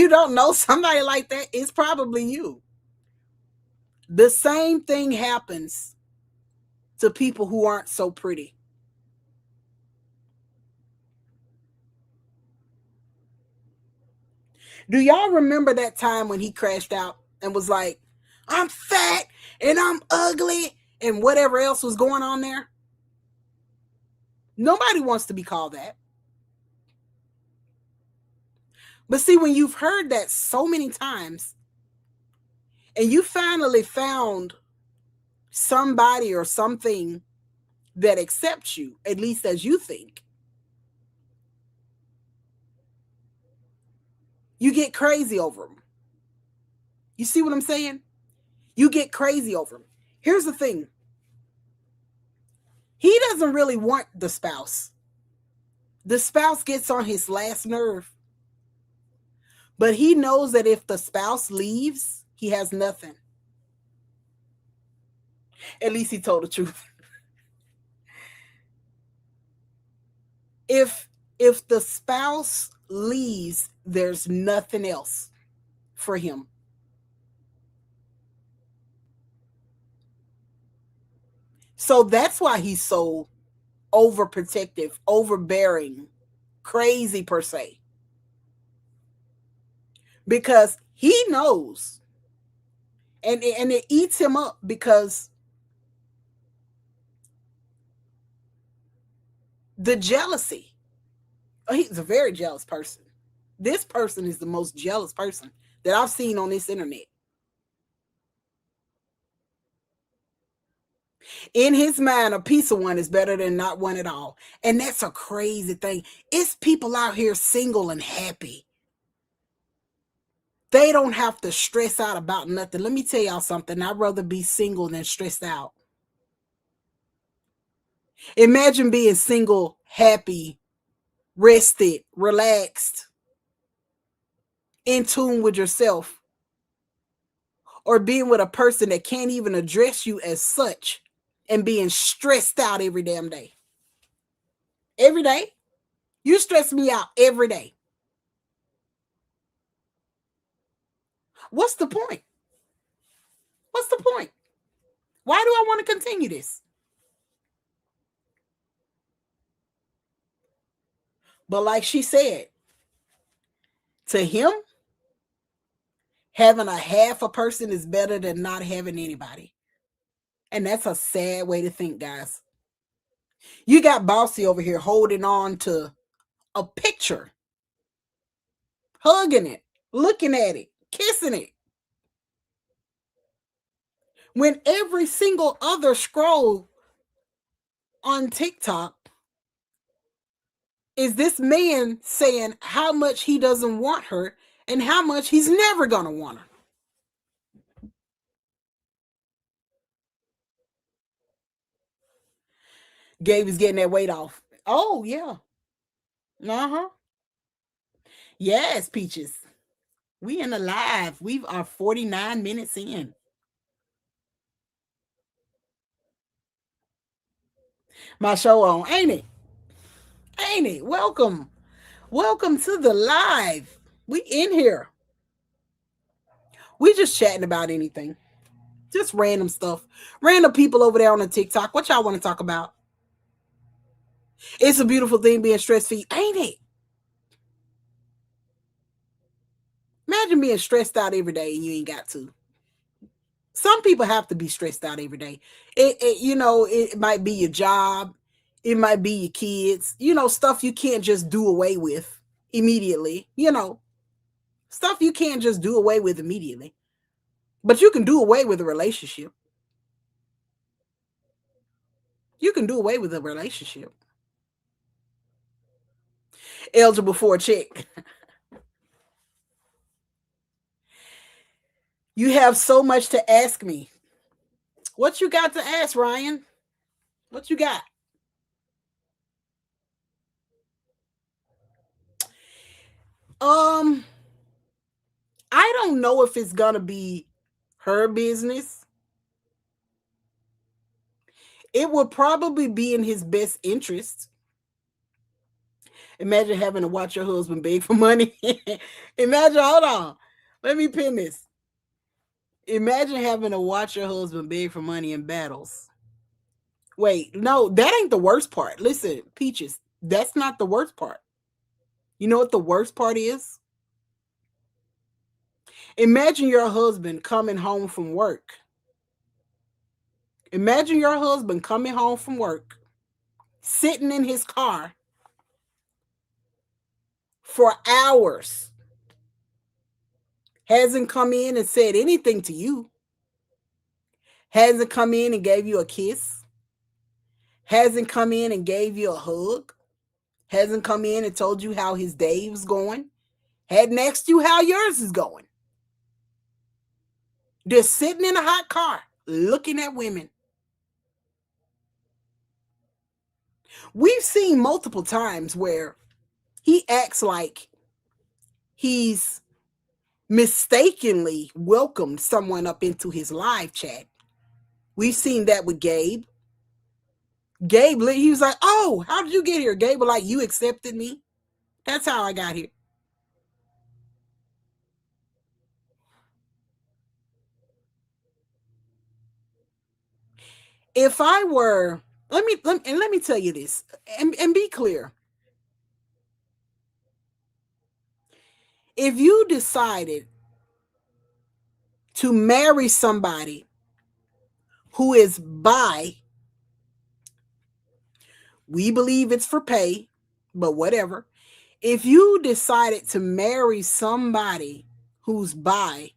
don't know somebody like that, it's probably you. The same thing happens to people who aren't so pretty. Do y'all remember that time when he crashed out and was like, I'm fat and I'm ugly and whatever else was going on there? Nobody wants to be called that. But see, when you've heard that so many times and you finally found somebody or something that accepts you, at least as you think, you get crazy over them. You see what I'm saying? You get crazy over them. Here's the thing. He doesn't really want the spouse. The spouse gets on his last nerve. But he knows that if the spouse leaves, he has nothing. At least he told the truth. If the spouse leaves, there's nothing else for him. So that's why he's so overprotective, overbearing, crazy per se. Because he knows. And it eats him up because the jealousy. He's a very jealous person. This person is the most jealous person that I've seen on this internet. In his mind, a piece of one is better than not one at all. And that's a crazy thing. It's people out here single and happy. They don't have to stress out about nothing. Let me tell y'all something. I'd rather be single than stressed out. Imagine being single, happy, rested, relaxed, in tune with yourself, or being with a person that can't even address you as such and being stressed out every damn day. Every day. You stress me out every day. What's the point? What's the point? Why do I want to continue this? But like she said, to him, having a half a person is better than not having anybody. And that's a sad way to think, guys. You got Bossy over here holding on to a picture, hugging it, looking at it, kissing it. When every single other scroll on TikTok is this man saying how much he doesn't want her and how much he's never going to want her. Gabe is getting that weight off. Oh, yeah. Uh-huh. Yes, Peaches. We in the live. We are 49 minutes in. My show on, ain't it? Ain't it? Welcome. Welcome to the live. We in here. We just chatting about anything. Just random stuff. Random people over there on the TikTok. What y'all want to talk about? It's a beautiful thing being stress free, ain't it? Imagine being stressed out every day and you ain't got to. Some people have to be stressed out every day. It might be your job, it might be your kids, stuff you can't just do away with immediately, stuff you can't just do away with immediately. But you can do away with a relationship. You can do away with a relationship. Eligible for a check. You have so much to ask me. What you got to ask, Ryan? What you got? Um, I don't know if it's gonna be her business. It would probably be in his best interest. Imagine having to watch your husband beg for money. Imagine, hold on. Let me pin this. Imagine having to watch your husband beg for money in battles. Wait, no, that ain't the worst part. Listen, Peaches, that's not the worst part. You know what the worst part is? Imagine your husband coming home from work. Imagine your husband coming home from work, sitting in his car for hours, hasn't come in and said anything to you, hasn't come in and gave you a kiss, hasn't come in and gave you a hug, hasn't come in and told you how his day was going, hadn't asked you how yours is going. Just sitting in a hot car, looking at women. We've seen multiple times where he acts like he's mistakenly welcomed someone up into his live chat. We've seen that with Gabe. Gabe, he was like, "Oh, how did you get here?" Gabe was like, "You accepted me. That's how I got here." If I were, let me tell you this, and be clear. If you decided to marry somebody who is bi, we believe it's for pay, but whatever. If you decided to marry somebody who's bi,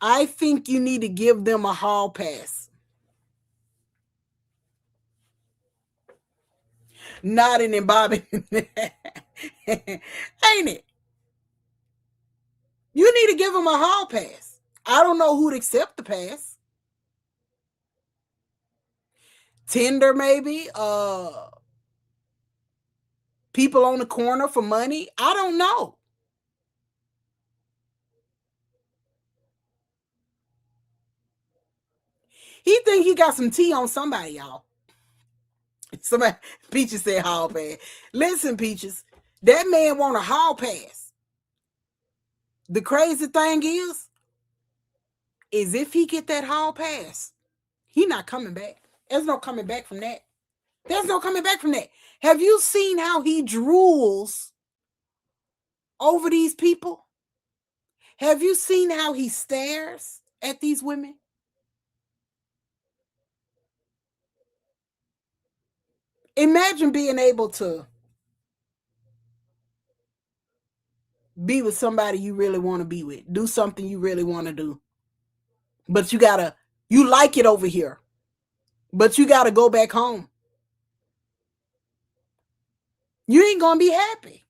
I think you need to give them a hall pass. Nodding and bobbing. Ain't it? You need to give them a hall pass. I don't know who'd accept the pass. Tinder, maybe. People on the corner for money. I don't know. He think he got some tea on somebody, y'all. Somebody, Peaches said hall pass. Listen, Peaches, that man want a hall pass. The crazy thing is if he get that hall pass, he not coming back. There's no coming back from that. There's no coming back from that. Have you seen how he drools over these people? Have you seen how he stares at these women? Imagine being able to be with somebody you really want to be with, do something you really want to do. But you like it over here, but you got to go back home. You ain't going to be happy.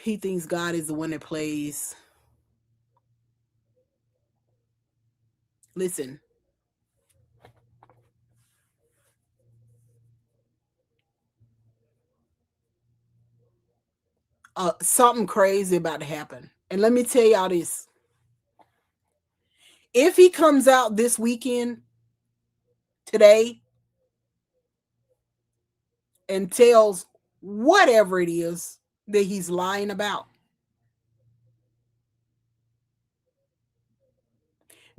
He thinks God is the one that plays. Listen, something crazy about to happen. And let me tell y'all this. If he comes out this weekend, today, and tells whatever it is that he's lying about,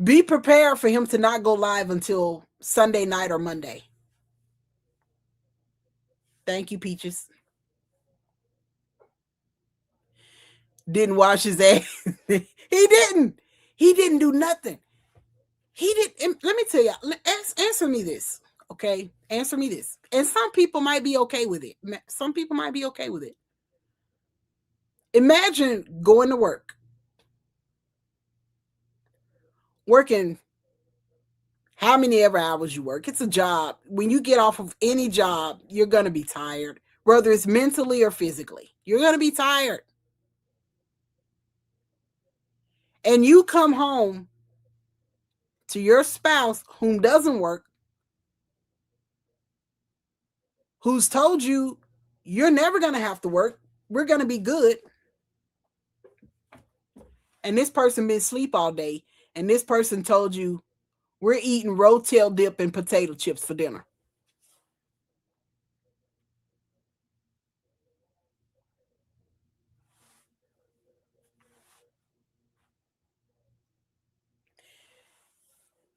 be prepared for him to not go live until Sunday night or Monday. Thank you, Peaches. Didn't wash his ass. He didn't. He didn't do nothing. He didn't. Let me tell you. Answer me this, okay? Answer me this. And some people might be okay with it. Some people might be okay with it. Imagine going to work, working how many ever hours you work. It's a job. When you get off of any job, you're going to be tired, whether it's mentally or physically. You're going to be tired. And you come home to your spouse whom doesn't work, who's told you you're never going to have to work. We're going to be good. And this person been asleep all day. And this person told you we're eating Rotel dip and potato chips for dinner.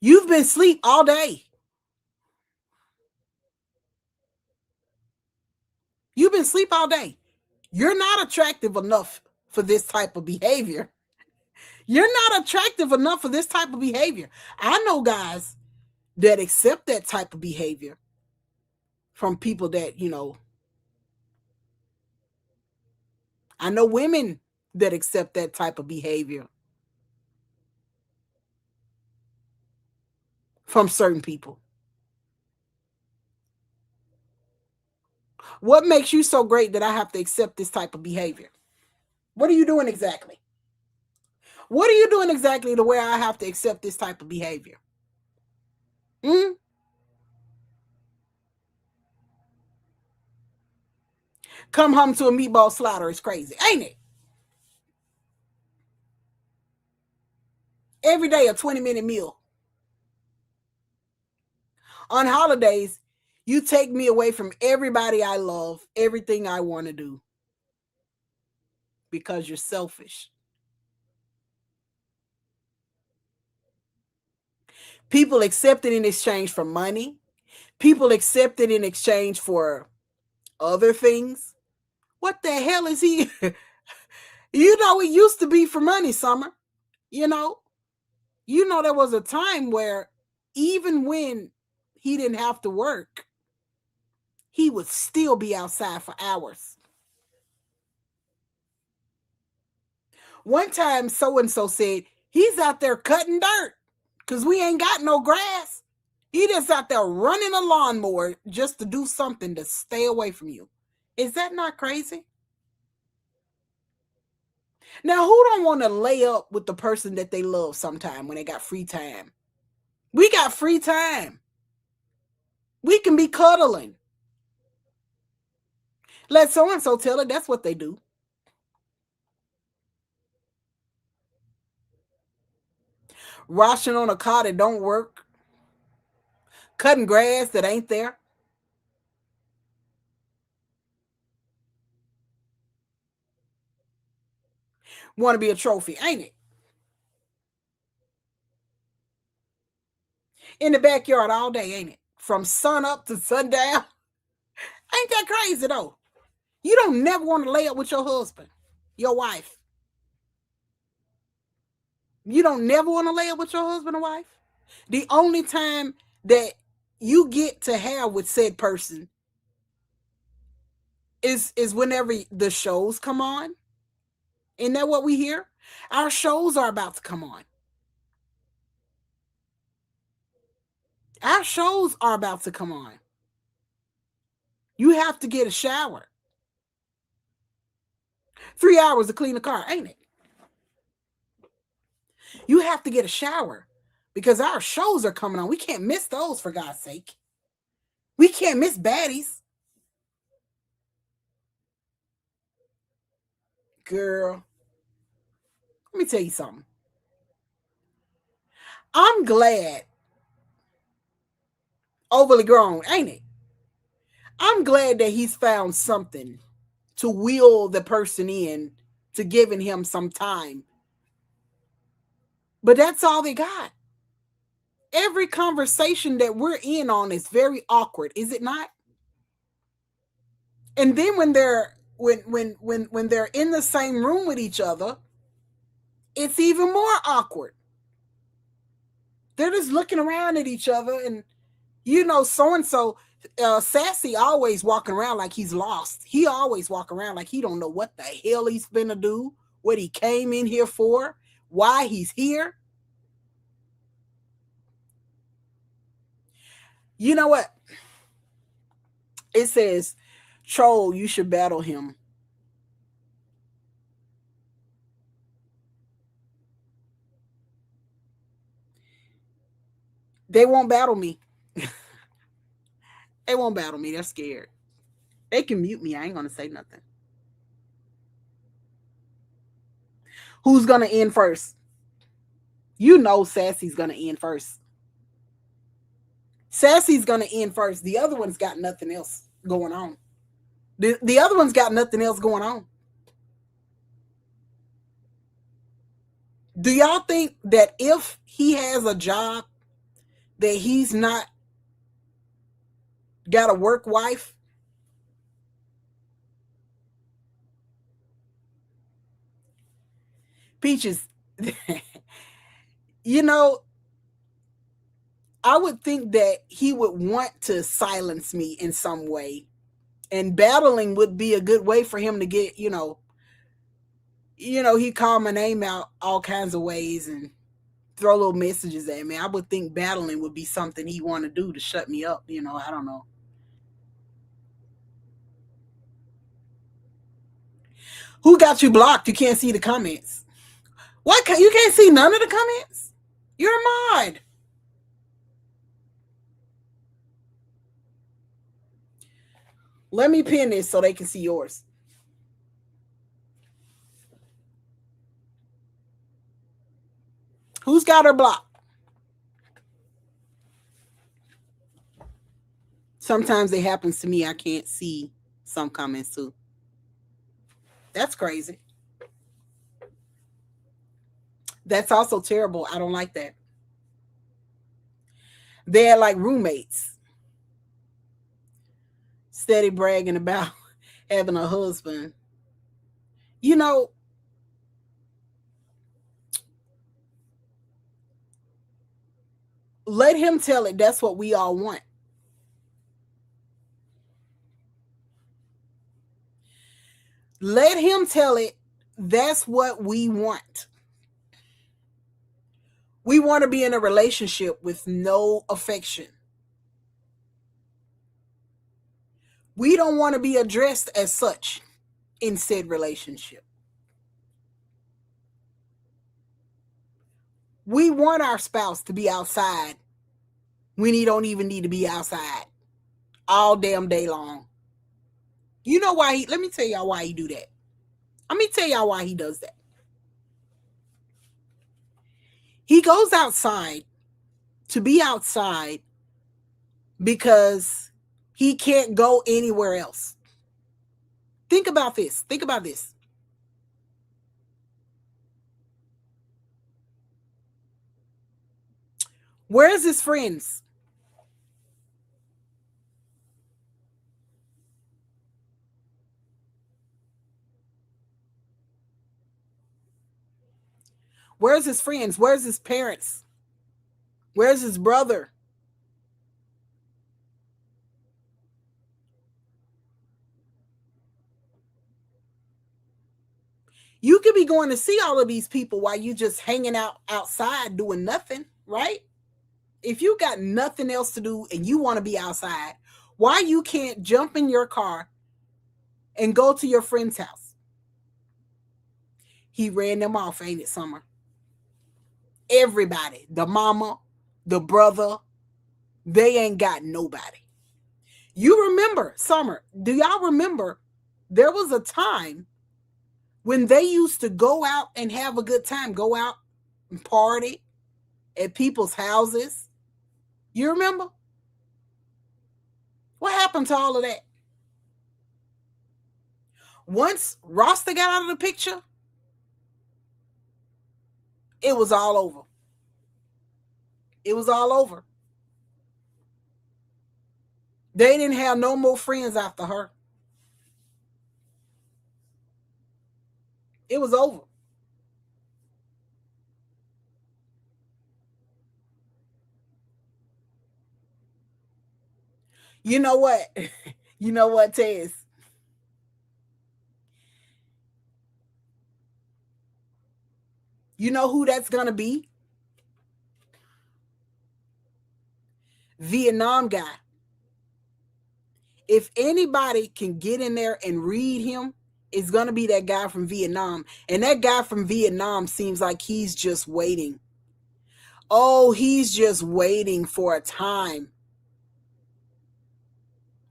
You've been asleep all day. You've been asleep all day. You're not attractive enough for this type of behavior. You're not attractive enough for this type of behavior. I know guys that accept that type of behavior from people that, I know women that accept that type of behavior from certain people. What makes you so great that I have to accept this type of behavior? What are you doing exactly? What are you doing exactly to where I have to accept this type of behavior? Hmm? Come home to a meatball slaughter is crazy, ain't it? Every day a 20-minute meal. On holidays, you take me away from everybody I love, everything I want to do. because you're selfish. People accept it in exchange for money. People accept it in exchange for other things. What the hell is he? You know, it used to be for money, Summer. You know, there was a time where even when he didn't have to work, he would still be outside for hours. One time, so and so said, he's out there cutting dirt because we ain't got no grass. He just out there running a lawnmower just to do something to stay away from you. Is that not crazy? Now, who don't want to lay up with the person that they love sometime when they got free time? We got free time. We can be cuddling. Let so-and-so tell it that's what they do. Washing on a car that don't work. Cutting grass that ain't there. Want to be a trophy, ain't it? In the backyard all day, ain't it? From sun up to sundown. Ain't that crazy though? You don't never want to lay up with your husband, your wife. You don't never want to lay up with your husband or wife. The only time that you get to have with said person is whenever the shows come on. Isn't that what we hear? Our shows are about to come on. Our shows are about to come on. You have to get a shower. 3 hours to clean the car, ain't it? You have to get a shower because our shows are coming on. We can't miss those, for God's sake. We can't miss baddies. Girl, let me tell you something. I'm glad. Overly grown, ain't it? I'm glad that he's found something to wheel the person in to giving him some time. But that's all they got. Every conversation that we're in on is very awkward, is it not? And then when they're in the same room with each other, it's even more awkward. They're just looking around at each other, and so and so, Sassy always walking around like he's lost. He always walk around like he don't know what the hell he's gonna do, what he came in here for, why he's here. You know what? It says, troll, you should battle him. They won't battle me. They won't battle me. They're scared. They can mute me. I ain't gonna say nothing. Who's gonna end first? You know Sassy's gonna end first. Sassy's gonna end first. The other one's got nothing else going on. The other one's got nothing else going on. Do y'all think that if he has a job, that he's not got a work wife? Peaches, you know, I would think that he would want to silence me in some way. And battling would be a good way for him to get, he called my name out all kinds of ways and throw little messages at me. I would think battling would be something he want to do to shut me up. I don't know. Who got you blocked? You can't see the comments. What? You can't see none of the comments? You're a mod. Let me pin this so they can see yours. Who's got her blocked? Sometimes it happens to me. I can't see some comments too. That's crazy. That's also terrible. I don't like that. They're like roommates, steady bragging about having a husband. You know, let him tell it. That's what we all want. Let him tell it. That's what we want. We want to be in a relationship with no affection. We don't want to be addressed as such in said relationship. We want our spouse to be outside when he don't even need to be outside all damn day long. You know why let me tell y'all why he do that. Let me tell y'all why he does that. He goes outside to be outside because he can't go anywhere else. Think about this. Think about this. Where's his friends? Where's his friends? Where's his parents? Where's his brother? You could be going to see all of these people while you just hanging out outside doing nothing, right? If you got nothing else to do and you want to be outside, why you can't jump in your car and go to your friend's house? He ran them off, ain't it, Summer? Everybody, the mama, the brother, they ain't got nobody. You remember, Summer, do y'all remember there was a time when they used to go out and have a good time, go out and party at people's houses? You remember? What happened to all of that? Once Rasta got out of the picture, it was all over. It was all over. They didn't have no more friends after her. It was over. You know what? You know what, Tez? You know who that's going to be? Vietnam guy. If anybody can get in there and read him, it's going to be that guy from Vietnam. And that guy from Vietnam seems like he's just waiting. Oh, he's just waiting for a time,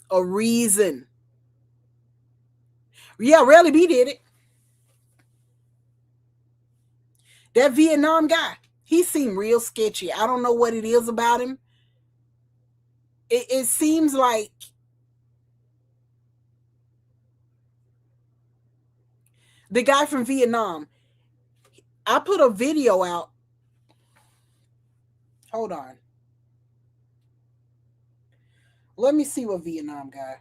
a reason. Yeah, Rally B did it. That Vietnam guy, he seemed real sketchy. I don't know what it is about him. It seems like the guy from Vietnam. I put a video out. Hold on. Let me see what Vietnam guy.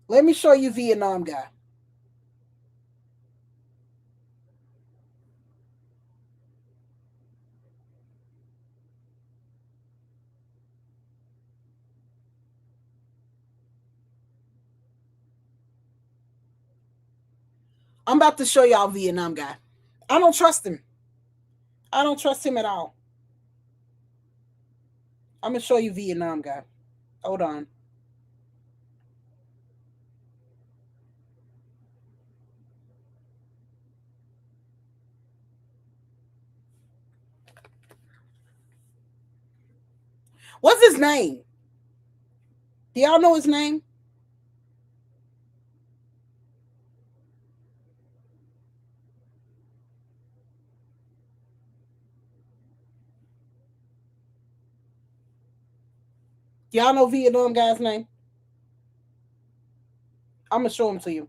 Let me show you Vietnam guy. I'm about to show y'all Vietnam guy. I don't trust him. I don't trust him at all. I'm gonna show you Vietnam guy. Hold on. What's his name? Do y'all know his name? Do y'all know Vietnam guy's name? I'm gonna show him to you.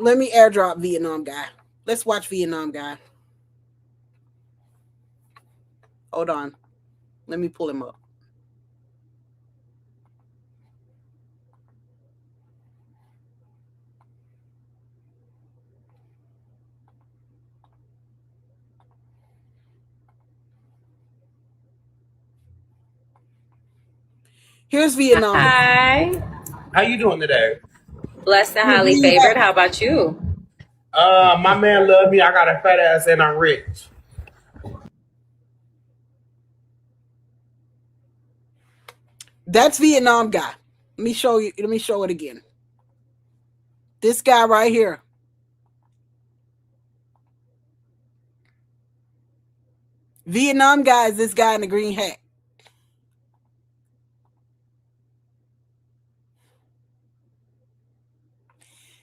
Let me airdrop Vietnam guy. Let's watch Vietnam guy. Hold on. Let me pull him up. Here's Vietnam. Hi. How you doing today? Blessed and Where highly you favored. at? How about you? My man love me. I got a fat ass and I'm rich. That's Vietnam guy. Let me show you. Let me show it again. This guy right here. Vietnam guy is this guy in the green hat.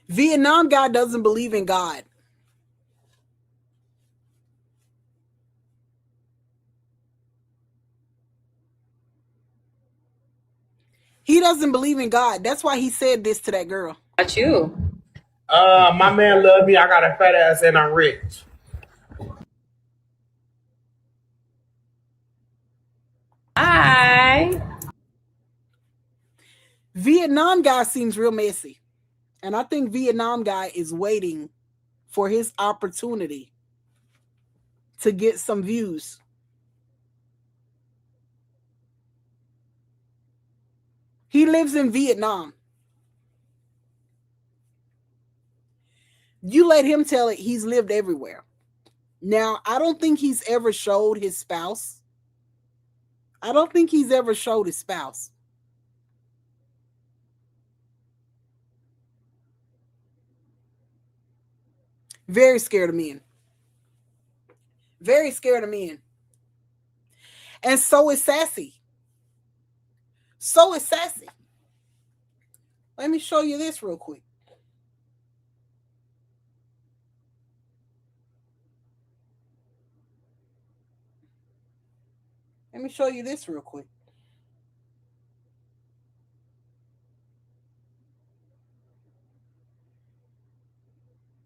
Vietnam guy doesn't believe in God. He doesn't believe in God. That's why he said this to that girl. How about you? My man love me. I got a fat ass and I'm rich. Hi. Vietnam guy seems real messy. And I think Vietnam guy is waiting for his opportunity to get some views. He lives in Vietnam. You let him tell it, he's lived everywhere. Now, I don't think he's ever showed his spouse. I don't think he's ever showed his spouse. Very scared of men. Very scared of men. And so is Sassy. So is Sassy. Let me show you this real quick. Let me show you this real quick.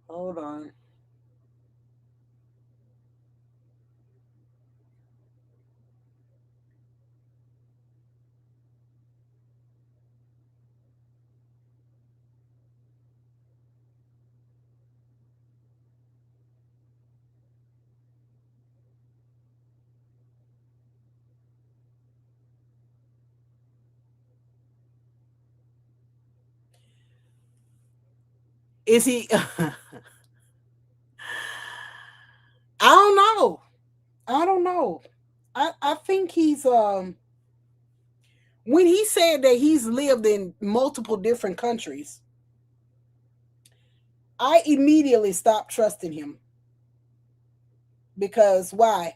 Hold on. Is he? I don't know. I don't know. I think he's when he said that he's lived in multiple different countries, I immediately stopped trusting him. Because why?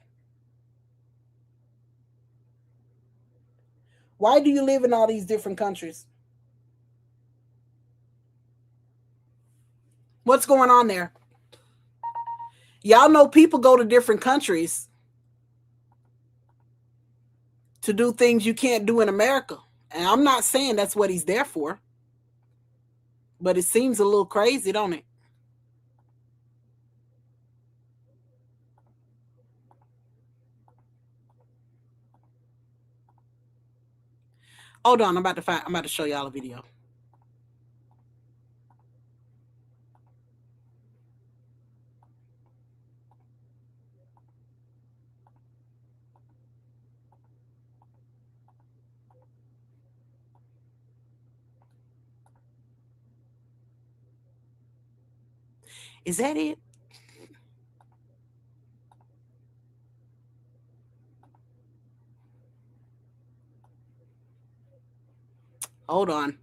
Why do you live in all these different countries? What's going on there? Y'all know people go to different countries to do things you can't do in America. And I'm not saying that's what he's there for, but it seems a little crazy, don't it? Hold on, I'm about to show y'all a video. Is that it? Hold on.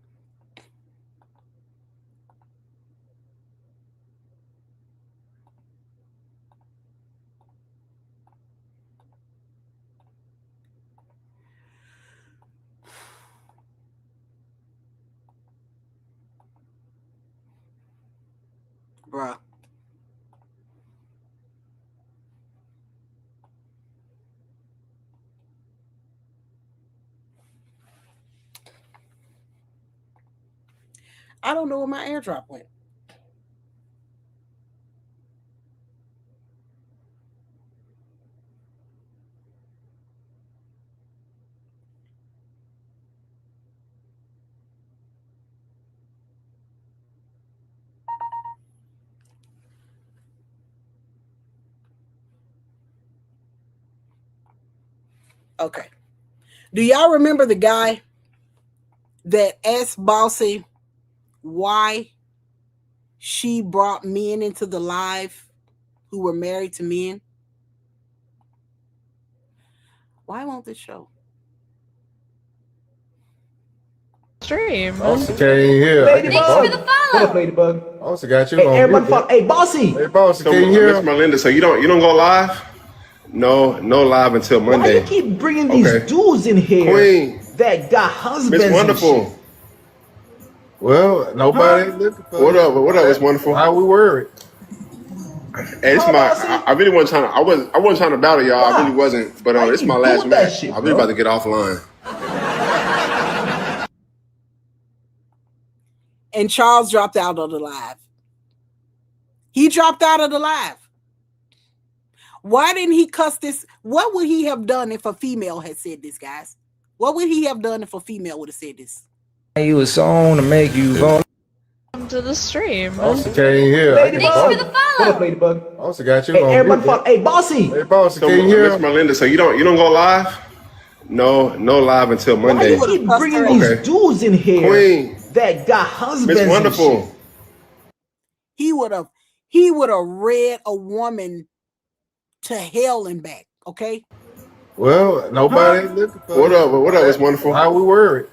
Bruh. I don't know where my airdrop went. Okay. Do y'all remember the guy that asked Bossy why she brought men into the live who were married to men? Why won't this show? Stream. Bossy came here. Ladybug. Thanks for the What follow. up, Ladybug? Bossy got you Hey, on everybody, mute. hey, Bossy. Hey, Bossy, So, can you Miss hear? Melinda, so you don't go live? No live until Why Monday. you keep bringing these Okay. dudes in here Queen. that got husbands Miss and Wonderful. shit? Well, nobody looking for What you. up? What up, Miss Wonderful? Why we worried? Hey, it's Huh, my. Bossy? I really wasn't trying to. I wasn't trying to battle y'all. Why? I really wasn't. But Why it's you my last doing that match. shit, I'm really bro? about to get offline. And Charles dropped out of the live. He dropped out of the live. Why didn't he cuss this? What would he have done if a female had said this, guys? What would he have done if a female would have said this? You was on to make you vulnerable. Welcome to the stream. Bossy came here. Ladybug. Thanks for the What follow. up, Ladybug? Bossy got you Hey, on everybody, mute. hey, Bossy. Hey, Bossy, So, can you Miss hear? Melinda, so you don't go live? No live until Why Monday. you keep bringing Okay. these dudes in here Queen. that got husbands Miss and Wonderful. shit? He would have read a woman to hell and back. Okay. Well, nobody looking for What you. up? What up, Miss Wonderful? Why we worried?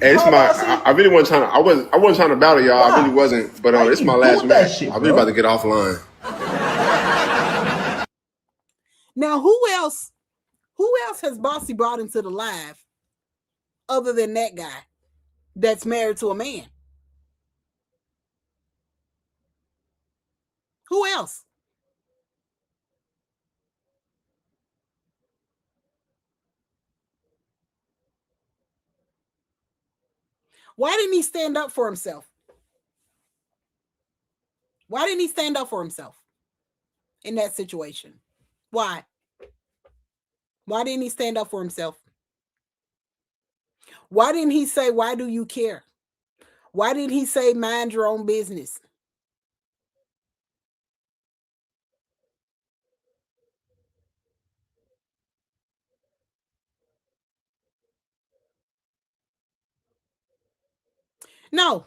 Hey, it's Huh, my. Bossy? I really wasn't trying to. I wasn't trying to battle y'all. Why? I really wasn't. But Why it's you my last doing that match. shit, I'm really bro? about to get offline. Now, who else has Bossy brought into the live other than that guy that's married to a man? Who else? Why didn't he stand up for himself? Why didn't he stand up for himself in that situation? Why? Why didn't he stand up for himself? Why didn't he say, why do you care? Why didn't he say, mind your own business? No.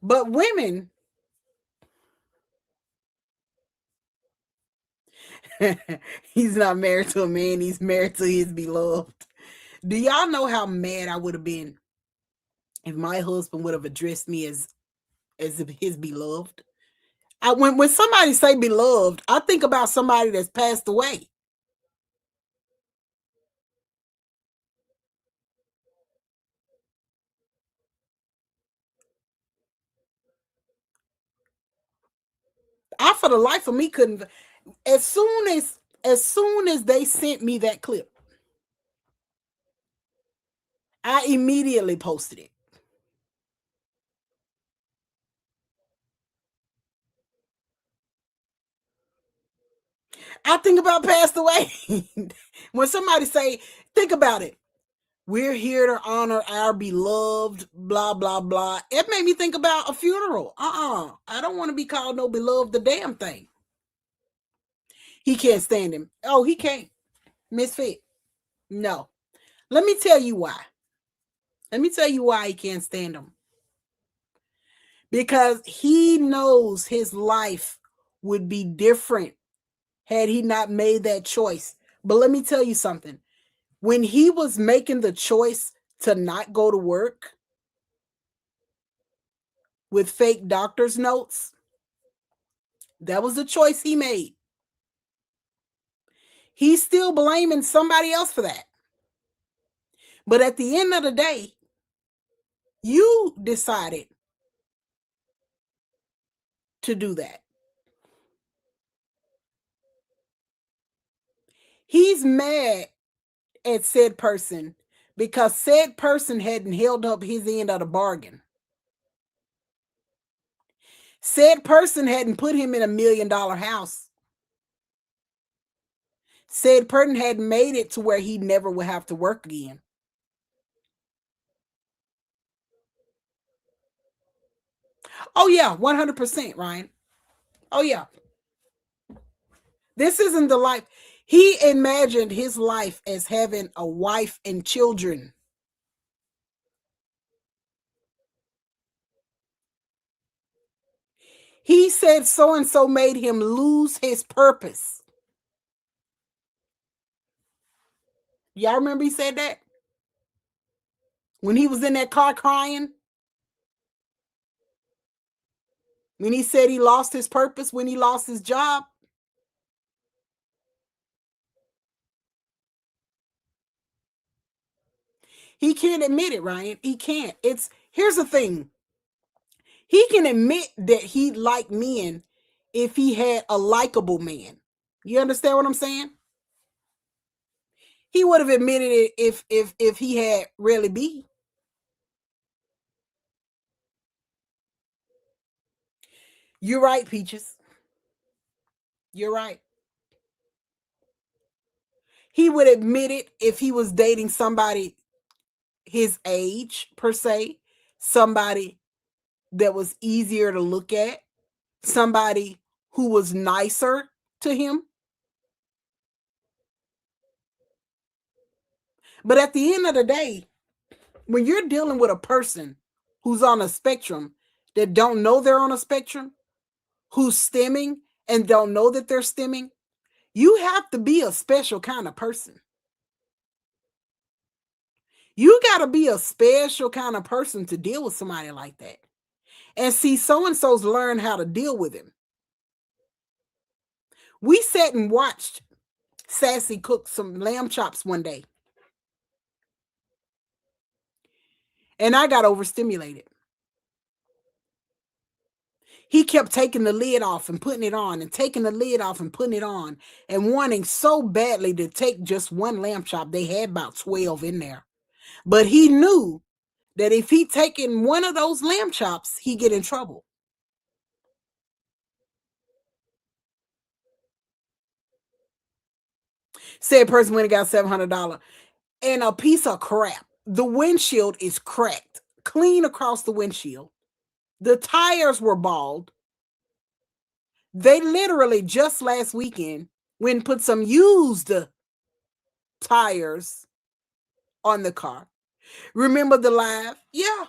But women, he's not married to a man, he's married to his beloved. Do y'all know how mad I would have been if my husband would have addressed me as his beloved? When somebody say beloved, I think about somebody that's passed away. I, for the life of me, couldn't. As soon as they sent me that clip, I immediately posted it. I think about passed away. When somebody say, think about it. We're here to honor our beloved, blah, blah, blah. It made me think about a funeral. I don't want to be called no beloved the damn thing. He can't stand him. Oh, he can't. Misfit. No. Let me tell you why. Let me tell you why he can't stand him. Because he knows his life would be different had he not made that choice. But let me tell you something. When he was making the choice to not go to work with fake doctor's notes, that was the choice he made. He's still blaming somebody else for that. But at the end of the day, you decided to do that. He's mad at said person because said person hadn't held up his end of the bargain. Said person hadn't put him in $1 million house. Said person hadn't made it to where he never would have to work again. Oh yeah, 100%, Ryan. Oh yeah. This isn't the life. He imagined his life as having a wife and children. He said so-and-so made him lose his purpose. Y'all remember he said that? When he was in that car crying? When he said he lost his purpose, when he lost his job? He can't admit it, Ryan. He can't. Here's the thing. He can admit that he liked men if he had a likable man. You understand what I'm saying? He would have admitted it if he had really be. You're right, Peaches. You're right. He would admit it if he was dating somebody his age, per se, somebody that was easier to look at, somebody who was nicer to him. But at the end of the day, when you're dealing with a person who's on a spectrum that don't know they're on a spectrum, who's stimming and don't know that they're stimming, you have to be a special kind of person. You got to be a special kind of person to deal with somebody like that. And see, so-and-so's learn how to deal with him. We sat and watched Sassy cook some lamb chops one day. And I got overstimulated. He kept taking the lid off and putting it on and taking the lid off and putting it on and wanting so badly to take just one lamb chop. They had about 12 in there. But he knew that if he taken one of those lamb chops, he'd get in trouble. Said person went and got $700 and a piece of crap. The windshield is cracked, clean across the windshield. The tires were bald. They literally just last weekend went and put some used tires on the car. Remember the live? Yeah.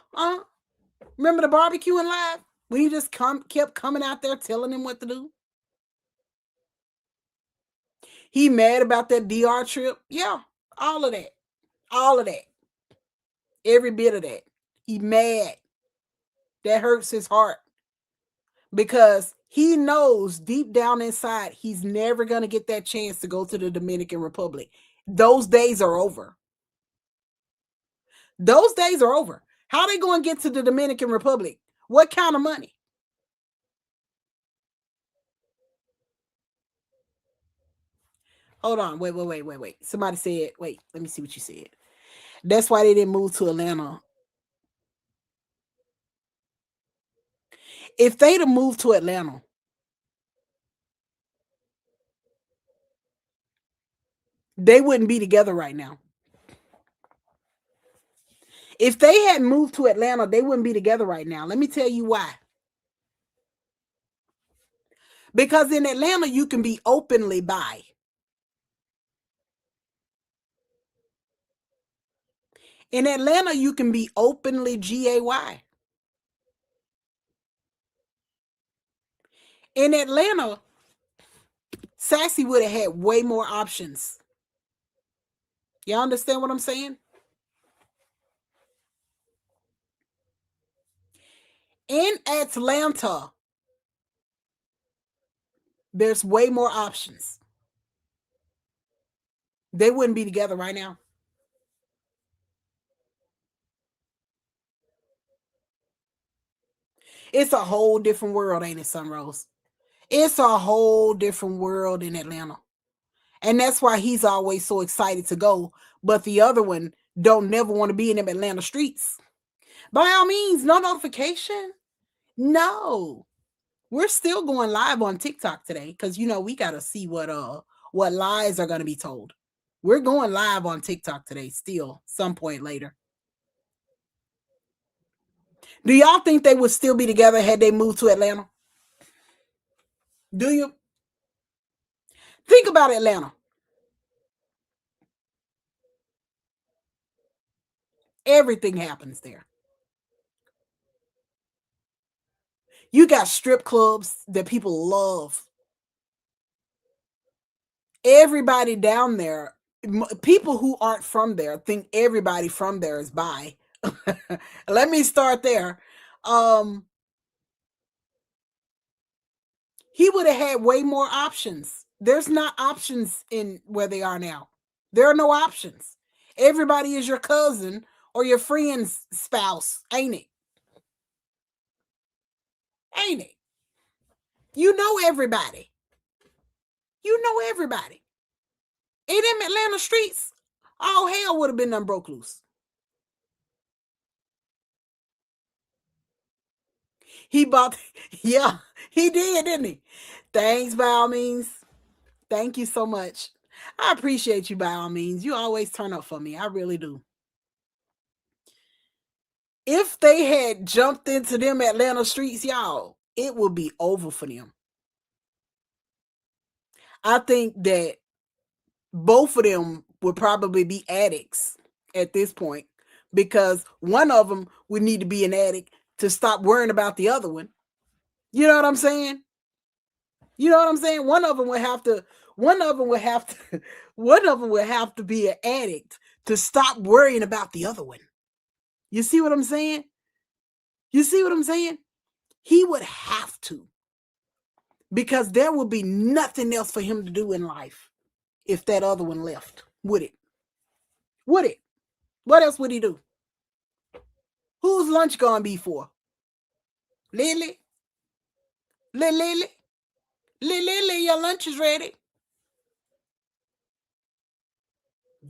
Remember the barbecuing live? When he just kept coming out there telling him what to do? He mad about that DR trip? Yeah. All of that. All of that. Every bit of that. He mad. That hurts his heart. Because he knows deep down inside he's never going to get that chance to go to the Dominican Republic. Those days are over. Those days are over. How they going to get to the Dominican Republic? What kind of money? Hold on. Wait. Somebody said, wait, let me see what you said. That's why they didn't move to Atlanta. If they'd have moved to Atlanta, they wouldn't be together right now. If they hadn't moved to Atlanta, they wouldn't be together right now. Let me tell you why. Because in Atlanta, you can be openly bi. In Atlanta, you can be openly gay. In Atlanta, Sassy would have had way more options. Y'all understand what I'm saying? In Atlanta, there's way more options. They wouldn't be together right now. It's a whole different world, ain't it, Sunrose? It's a whole different world in Atlanta. And that's why he's always so excited to go. But the other one don't never want to be in them Atlanta streets. By all means, no notification. No. We're still going live on TikTok today because, you know, we got to see what lies are going to be told. We're going live on TikTok today still, some point later. Do y'all think they would still be together had they moved to Atlanta? Do you? Think about Atlanta. Everything happens there. You got strip clubs that people love. Everybody down there, people who aren't from there think everybody from there is bi. Let me start there. He would have had way more options. There's not options in where they are now. There are no options. Everybody is your cousin or your friend's spouse, ain't it? Ain't it? You know everybody. You know everybody. In them Atlanta streets, all hell would have been done broke loose. He bought, yeah, he did, didn't he? Thanks, by all means. Thank you so much. I appreciate you by all means. You always turn up for me. I really do. If they had jumped into them Atlanta streets, y'all, it would be over for them. I think that both of them would probably be addicts at this point, because one of them would need to be an addict to stop worrying about the other one. You know what I'm saying? You know what I'm saying? One of them would have to be an addict to stop worrying about the other one. You see what I'm saying? You see what I'm saying? He would have to, because there would be nothing else for him to do in life if that other one left. Would it? Would it? What else would he do? Who's lunch gonna be for? Lily? Lily? Lily, your lunch is ready.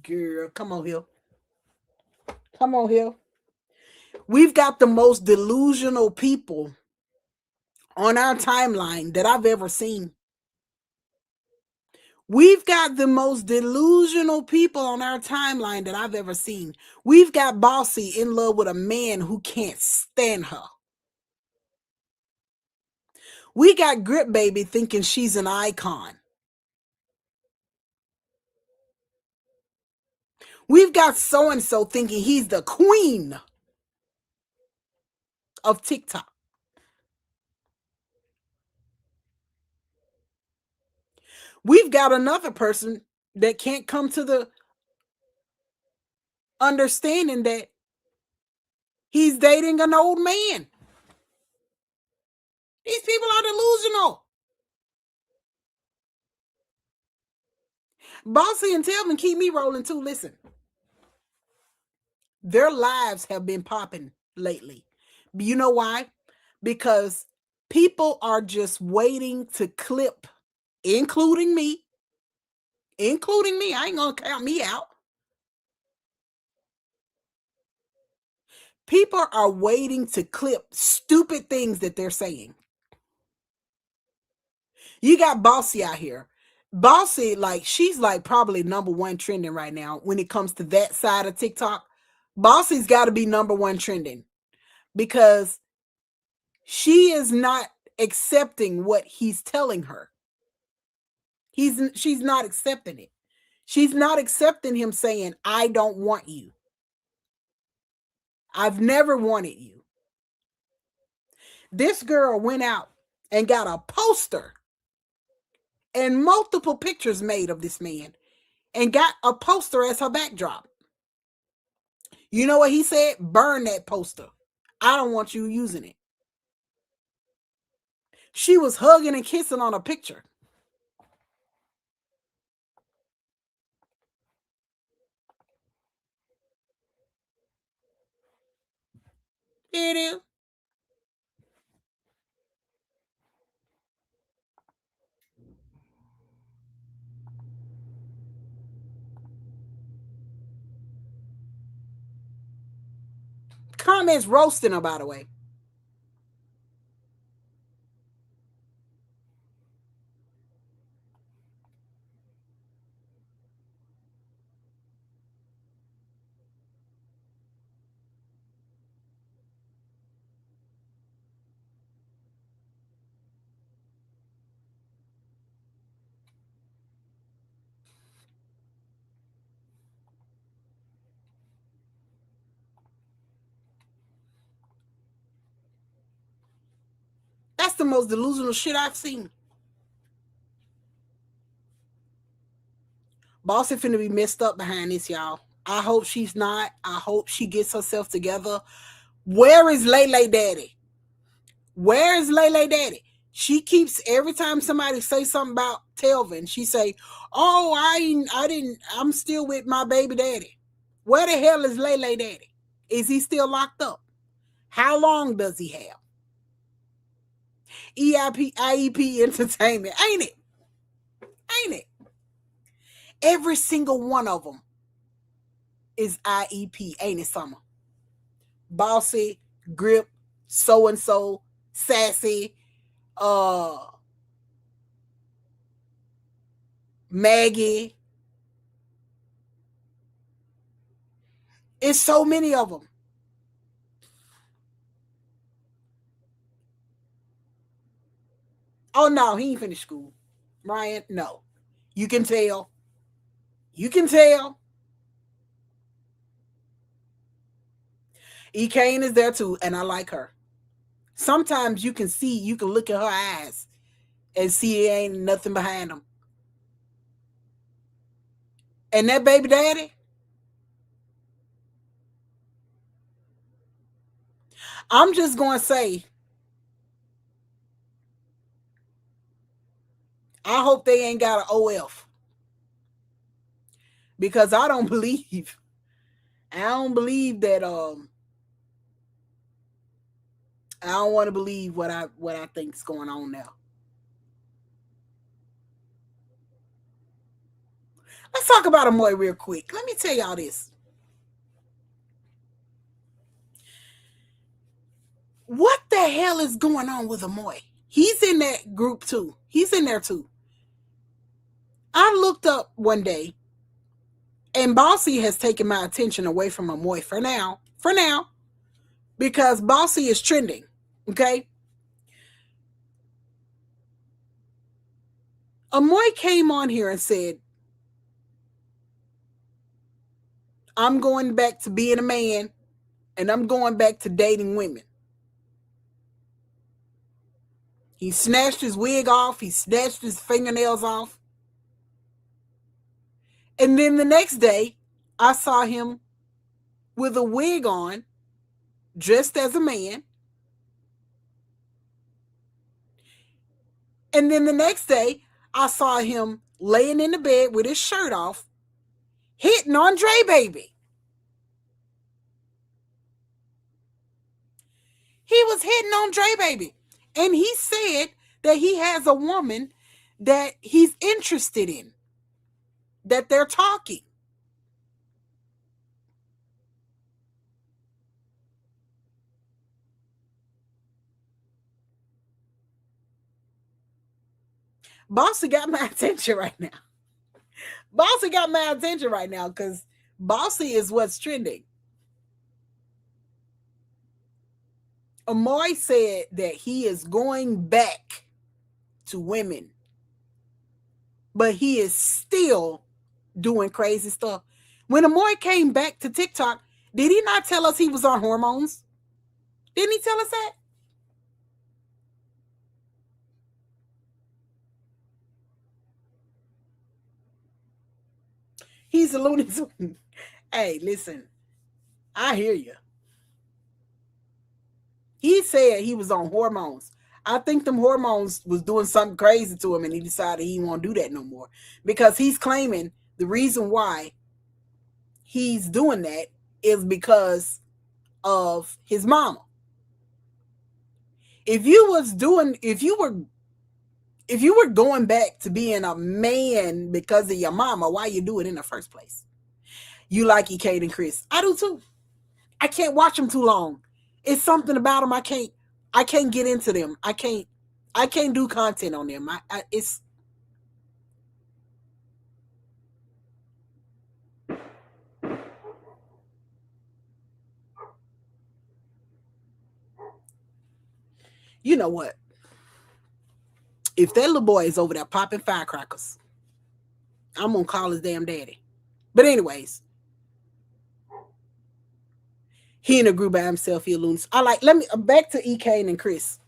Girl, come on here. Come on here. We've got the most delusional people on our timeline that I've ever seen. We've got the most delusional people on our timeline that I've ever seen. We've got Bossy in love with a man who can't stand her. We got Grip Baby thinking she's an icon. We've got so-and-so thinking he's the queen of TikTok. We've got another person that can't come to the understanding that he's dating an old man. These people are delusional. Bossy and Telvin keep me rolling too. Listen, their lives have been popping lately. You know why? Because people are just waiting to clip, including me. I ain't gonna count me out. People are waiting to clip stupid things that they're saying. You got Bossy out here. Bossy, like, she's like probably number one trending right now when it comes to that side of TikTok. Bossy's got to be number one trending, because she is not accepting what he's telling her. She's not accepting it. She's not accepting him saying, I don't want you. I've never wanted you. This girl went out and got a poster and multiple pictures made of this man and got a poster as her backdrop. You know what he said? Burn that poster. I don't want you using it. She was hugging and kissing on a picture. Here it is. Comments roasting her, by the way. the most delusional shit I've seen. Bossy finna be messed up behind this, y'all. I hope she's not. I hope she gets herself together. Where is Lele Daddy? Where is Lele Daddy? She keeps, every time somebody say something about Telvin, she say, oh, I'm still with my baby daddy. Where the hell is Lele Daddy? Is he still locked up? How long does he have? IEP Entertainment, ain't it? Ain't it? Every single one of them is IEP, ain't it, Summer? Bossy, Grip, so-and-so, Sassy, Maggie. It's so many of them. Oh, no, he ain't finished school. Ryan, no. You can tell. You can tell. E. Kane is there too, and I like her. Sometimes you can see, you can look at her eyes and see it ain't nothing behind them. And that baby daddy, I'm just going to say, I hope they ain't got an OF. Because I don't believe that I don't want to believe what I think is going on now. Let's talk about Amoy real quick. Let me tell y'all this. What the hell is going on with Amoy? He's in that group too. He's in there too. I looked up one day, and Bossy has taken my attention away from Amoy for now, because Bossy is trending, okay? Amoy came on here and said, I'm going back to being a man, and I'm going back to dating women. He snatched his wig off. He snatched his fingernails off. And then the next day, I saw him with a wig on, dressed as a man. And then the next day, I saw him laying in the bed with his shirt off, hitting on Dre Baby. He was hitting on Dre Baby. And he said that he has a woman that he's interested in, that they're talking. Bossy got my attention right now. Bossy got my attention right now because Bossy is what's trending. Amoy said that he is going back to women, but he is still doing crazy stuff. When Amoy came back to TikTok, did he not tell us he was on hormones? Didn't he tell us that? He's a loony tune. Hey, listen, I hear you. He said he was on hormones. I think them hormones was doing something crazy to him, and he decided he didn't want to do that no more. Because he's claiming the reason why he's doing that is because of his mama. If you were going back to being a man because of your mama, why you do it in the first place? You like Ekade and Chris. I do too. I can't watch them too long. It's something about them I can't get into them. I can't do content on them. It's you know what? If that little boy is over there popping firecrackers, I'm gonna call his damn daddy. But anyways, he in a group by himself. He a loon. Let me back to Ekade and Chris.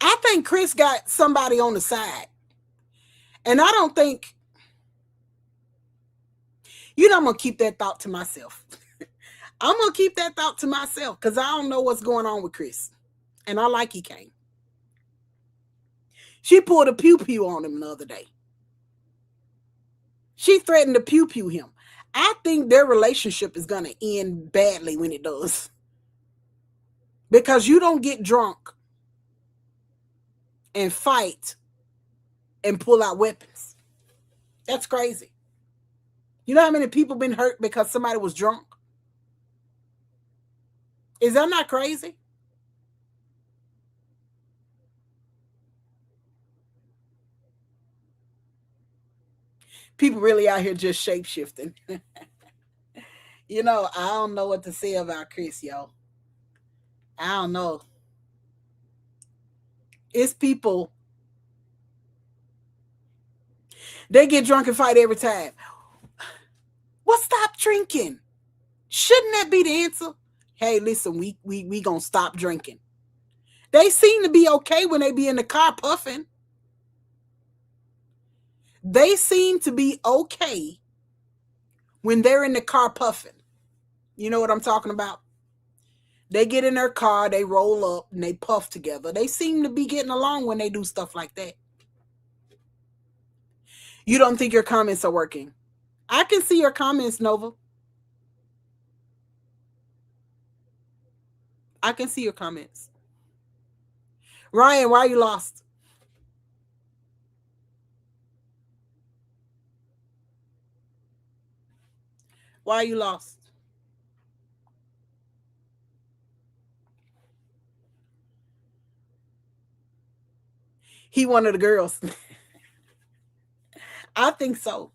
I think Chris got somebody on the side. And I don't think, I'm going to keep that thought to myself. I'm going to keep that thought to myself because I don't know what's going on with Chris. And I like he came. She pulled a pew-pew on him the other day. She threatened to pew-pew him. I think their relationship is going to end badly when it does. Because you don't get drunk and fight and pull out weapons. That's crazy. You know how many people been hurt because somebody was drunk? Is that not crazy? People really out here just shape-shifting. I don't know what to say about Chris, yo. I don't know. It's people. They get drunk and fight every time. Well, stop drinking. Shouldn't that be the answer? Hey, listen, we gonna stop drinking. They seem to be okay when they be in the car puffing. They seem to be okay when they're in the car puffing. You know what I'm talking about? They get in their car, they roll up, and they puff together. They seem to be getting along when they do stuff like that. You don't think your comments are working? I can see your comments, Nova. I can see your comments. Ryan, why are you lost? Why are you lost? He one of the girls. I think so.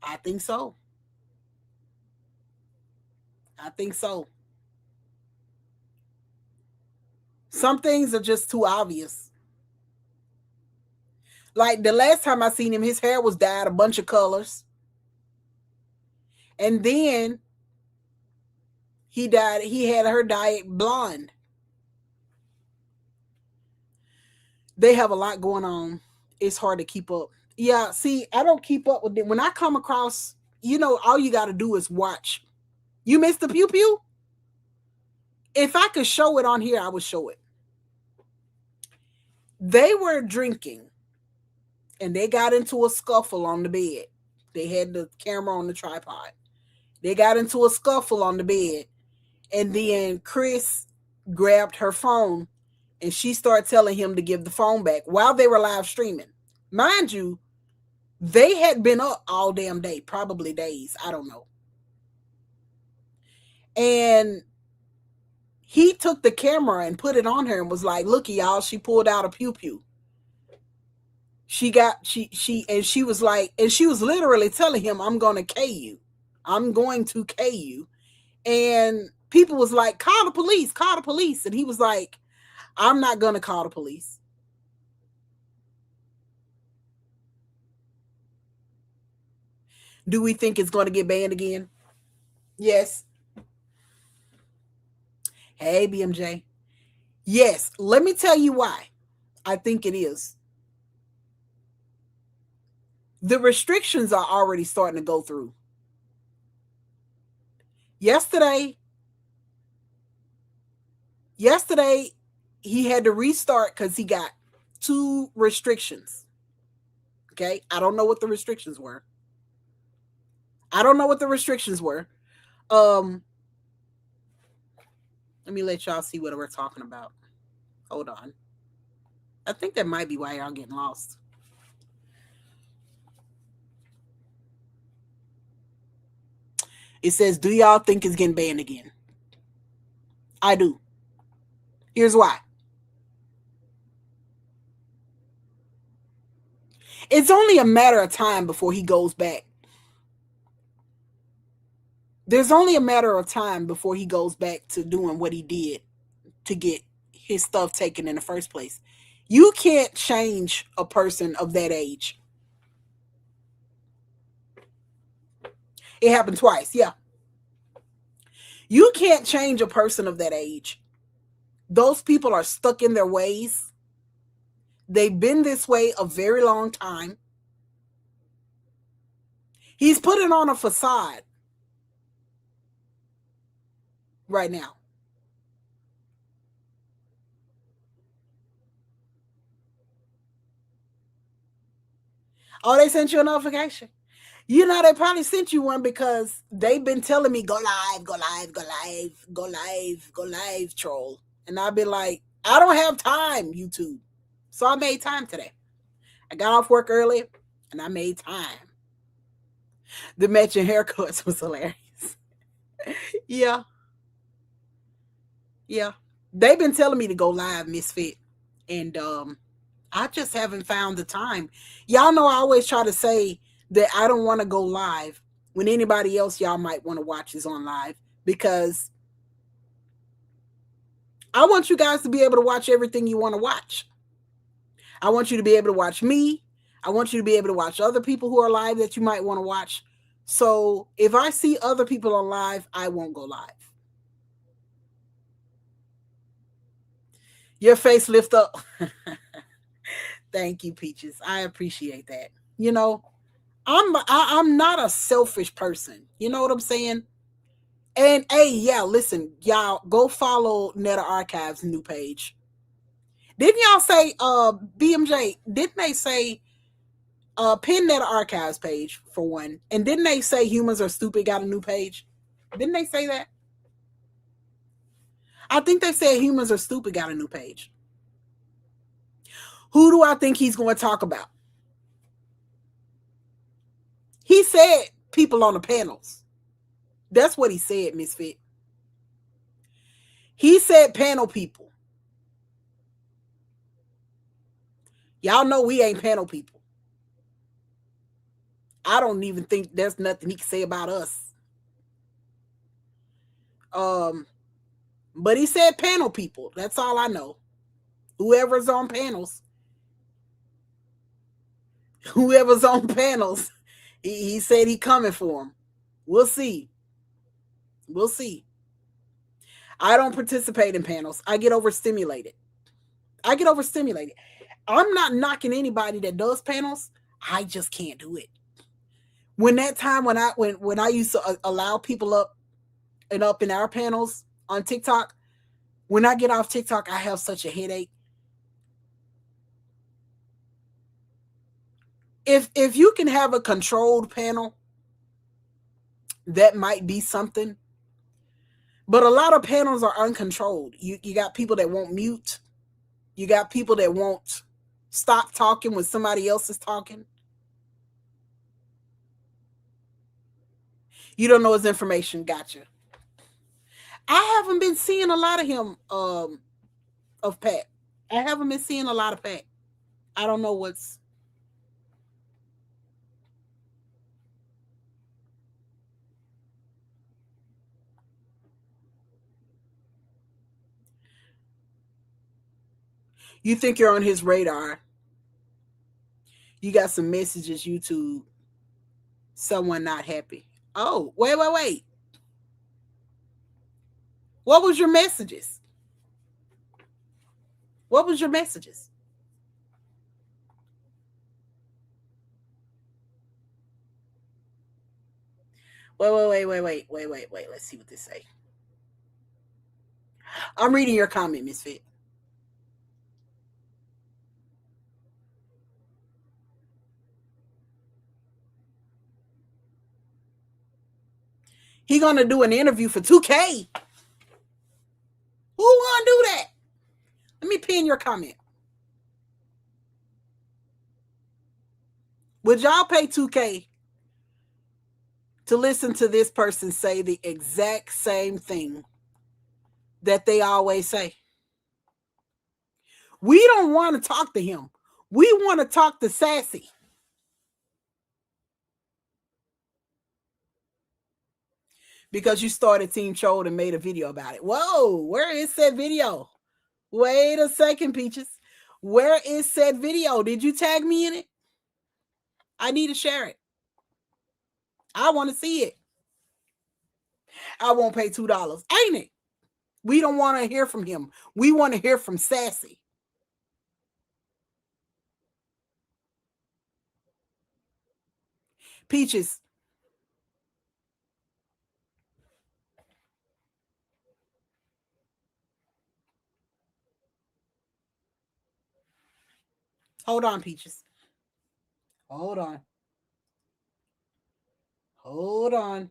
I think so. I think so. Some things are just too obvious. Like the last time I seen him, his hair was dyed a bunch of colors. And then he had her dyed blonde. They have a lot going on. It's hard to keep up. Yeah, see, I don't keep up with them. When I come across, all you got to do is watch. You missed the pew-pew? If I could show it on here, I would show it. They were drinking, and they got into a scuffle on the bed. They had the camera on the tripod. They got into a scuffle on the bed, and then Chris grabbed her phone, and she started telling him to give the phone back while they were live streaming. Mind you, they had been up all damn day, probably days. I don't know. And he took the camera and put it on her and was like, looky, y'all, she pulled out a pew-pew. She was like, and she was literally telling him, I'm going to K you. I'm going to K you. And people was like, call the police, call the police. And he was like, I'm not going to call the police. Do we think it's going to get banned again? Yes. Hey, BMJ. Yes. Let me tell you why I think it is. The restrictions are already starting to go through. Yesterday, he had to restart because he got 2 restrictions. Okay. I don't know what the restrictions were. Let me let y'all see what we're talking about. Hold on. I think that might be why y'all getting lost. It says, do y'all think it's getting banned again? I do. Here's why. It's only a matter of time before he goes back. There's only a matter of time before he goes back to doing what he did to get his stuff taken in the first place. You can't change a person of that age. It happened twice, yeah. You can't change a person of that age. Those people are stuck in their ways. They've been this way a very long time. He's putting on a facade right now. Oh, they sent you a notification. You know, they probably sent you one because they've been telling me, go live, go live, go live, go live, go live, troll. And I've been like, I don't have time, YouTube. So I made time today. I got off work early and I made time. The matching haircuts was hilarious. Yeah. They've been telling me to go live, Misfit. And I just haven't found the time. Y'all know I always try to say that I don't want to go live when anybody else y'all might want to watch is on live, because I want you guys to be able to watch everything you want to watch. I want you to be able to watch me. I want you to be able to watch other people who are live that you might want to watch. So if I see other people on live, I won't go live. Your face lift up. Thank you, Peaches. I appreciate that. You know, I'm not a selfish person. You know what I'm saying? And hey, yeah, listen, y'all go follow Netta Archives' new page. Didn't y'all say BMJ? Didn't they say pin Netta Archives page for one? And didn't they say Humans Are Stupid got a new page? Didn't they say that? I think they said Humans Are Stupid got a new page. Who do I think he's going to talk about? He said people on the panels. That's what he said, Misfit. He said panel people. Y'all know we ain't panel people. I don't even think there's nothing he can say about us. But he said panel people. That's all I know. Whoever's on panels. He said he coming for him. We'll see. I don't participate in panels. I get overstimulated. I'm not knocking anybody that does panels. I just can't do it. When I used to allow people up in our panels on TikTok, when I get off TikTok, I have such a headache. If you can have a controlled panel, that might be something. But a lot of panels are uncontrolled. You got people that won't mute. You got people that won't stop talking when somebody else is talking. You don't know his information. Gotcha. I haven't been seeing a lot of him, of Pat. I haven't been seeing a lot of Pat. I don't know what's... You think you're on his radar. You got some messages, YouTube. Someone not happy. Oh, wait. What was your messages? Wait. Let's see what they say. I'm reading your comment, Misfit. He gonna do an interview for 2K. Who gonna do that? Let me pin your comment. Would y'all pay 2K to listen to this person say the exact same thing that they always say? We don't want to talk to him. We want to talk to Sassy. Because you started Team Troll and made a video about it. Whoa, where is that video? Wait a second, Peaches. Where is said video? Did you tag me in it? I need to share it. I want to see it. I won't pay $2, ain't it? We don't want to hear from him. We want to hear from Sassy. Peaches. Hold on, Peaches. Hold on. Hold on.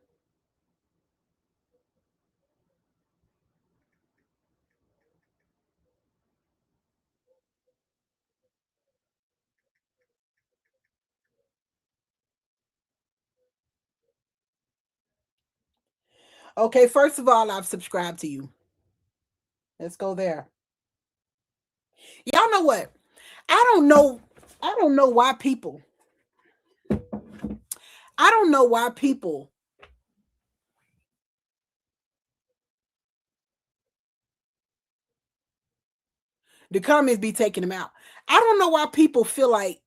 Okay, first of all, I've subscribed to you. Let's go there. Y'all know what? I don't know why people. I don't know why people the comments be taking them out. I don't know why people feel like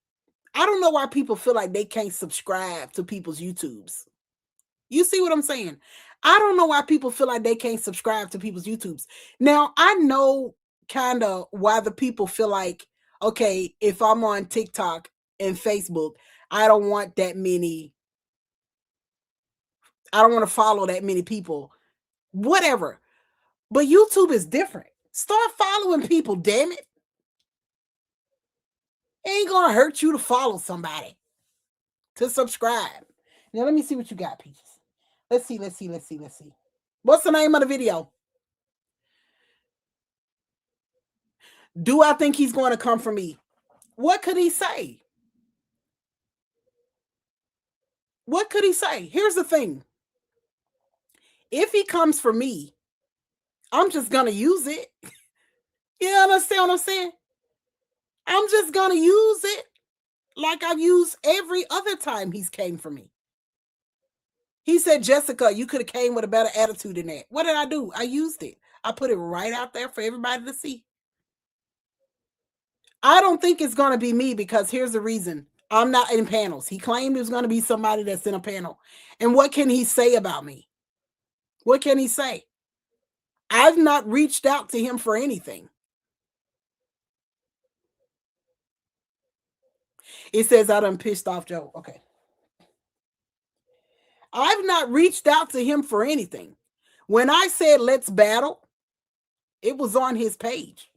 they can't subscribe to people's YouTubes. You see what I'm saying? I don't know why people feel like they can't subscribe to people's YouTubes. Now, I know kind of why the people feel like, okay, if I'm on TikTok and Facebook, I don't want to follow that many people. Whatever. But YouTube is different. Start following people, damn it. It ain't gonna hurt you to follow somebody, to subscribe. Now, let me see what you got, Peaches. Let's see. What's the name of the video? Do I think he's going to come for me? What could he say? What could he say? Here's the thing. If he comes for me, I'm just going to use it. You understand what I'm saying? I'm just going to use it like I've used every other time he's came for me. He said, Jessica, you could have came with a better attitude than that. What did I do? I used it. I put it right out there for everybody to see. I don't think it's going to be me because here's the reason. I'm not in panels. He claimed it was going to be somebody that's in a panel. And what can he say about me? What can he say? I've not reached out to him for anything. It says I done pissed off Joe. Okay. I've not reached out to him for anything. When I said let's battle, it was on his page.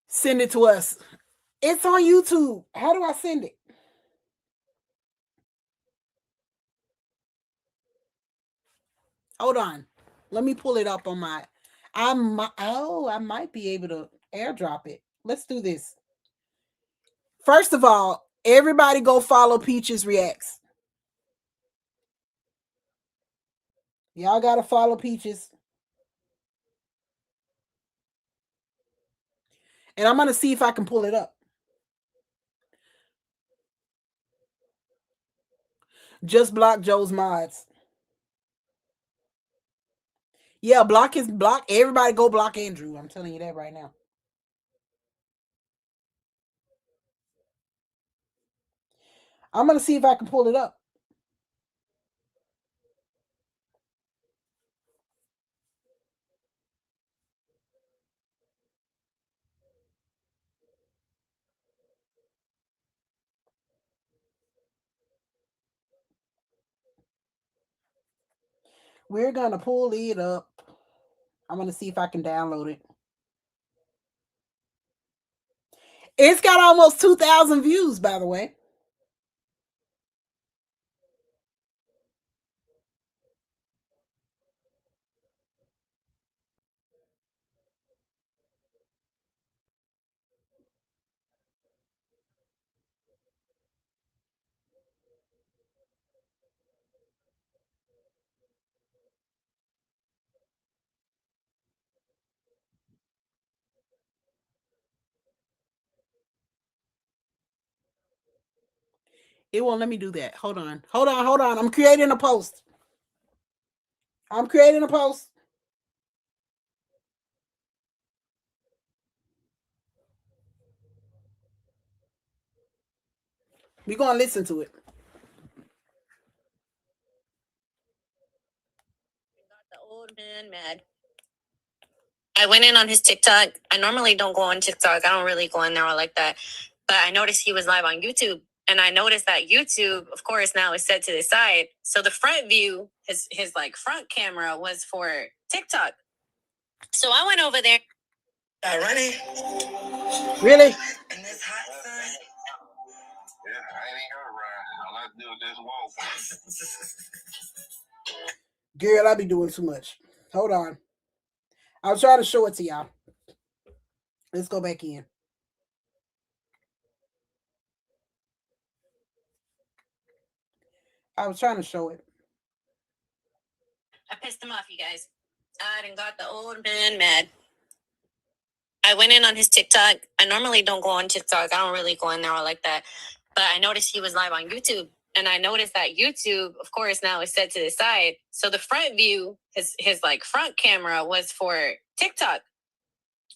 Send it to us. It's on YouTube. How do I send it? Hold on. Let me pull it up on my. I might be able to airdrop it. Let's do this. First of all, everybody go follow Peaches Reacts. Y'all got to follow Peaches. And I'm going to see if I can pull it up. Just block Joe's mods. Yeah, block. Everybody go block Andrew. I'm telling you that right now. I'm going to see if I can pull it up. We're going to pull it up. I'm going to see if I can download it. It's got almost 2,000 views, by the way. It won't let me do that. Hold on. I'm creating a post. We're gonna listen to it. The old man mad. I went in on his TikTok. I normally don't go on TikTok. I don't really go in there all like that. But I noticed he was live on YouTube. And I noticed that YouTube, of course, now is set to the side. So the front view, his like front camera was for TikTok. So I went over there. Running. Really? In this hot sun. Yeah, I ain't gonna ride. All I do is just walk. Girl, I be doing too much. Hold on. I'll try to show it to y'all. Let's go back in. I was trying to show it. I pissed him off, you guys. I done got the old man mad. I went in on his TikTok. I normally don't go on TikTok. I don't really go in there all like that. But I noticed he was live on YouTube. And I noticed that YouTube, of course, now is set to the side. So the front view, his like front camera was for TikTok.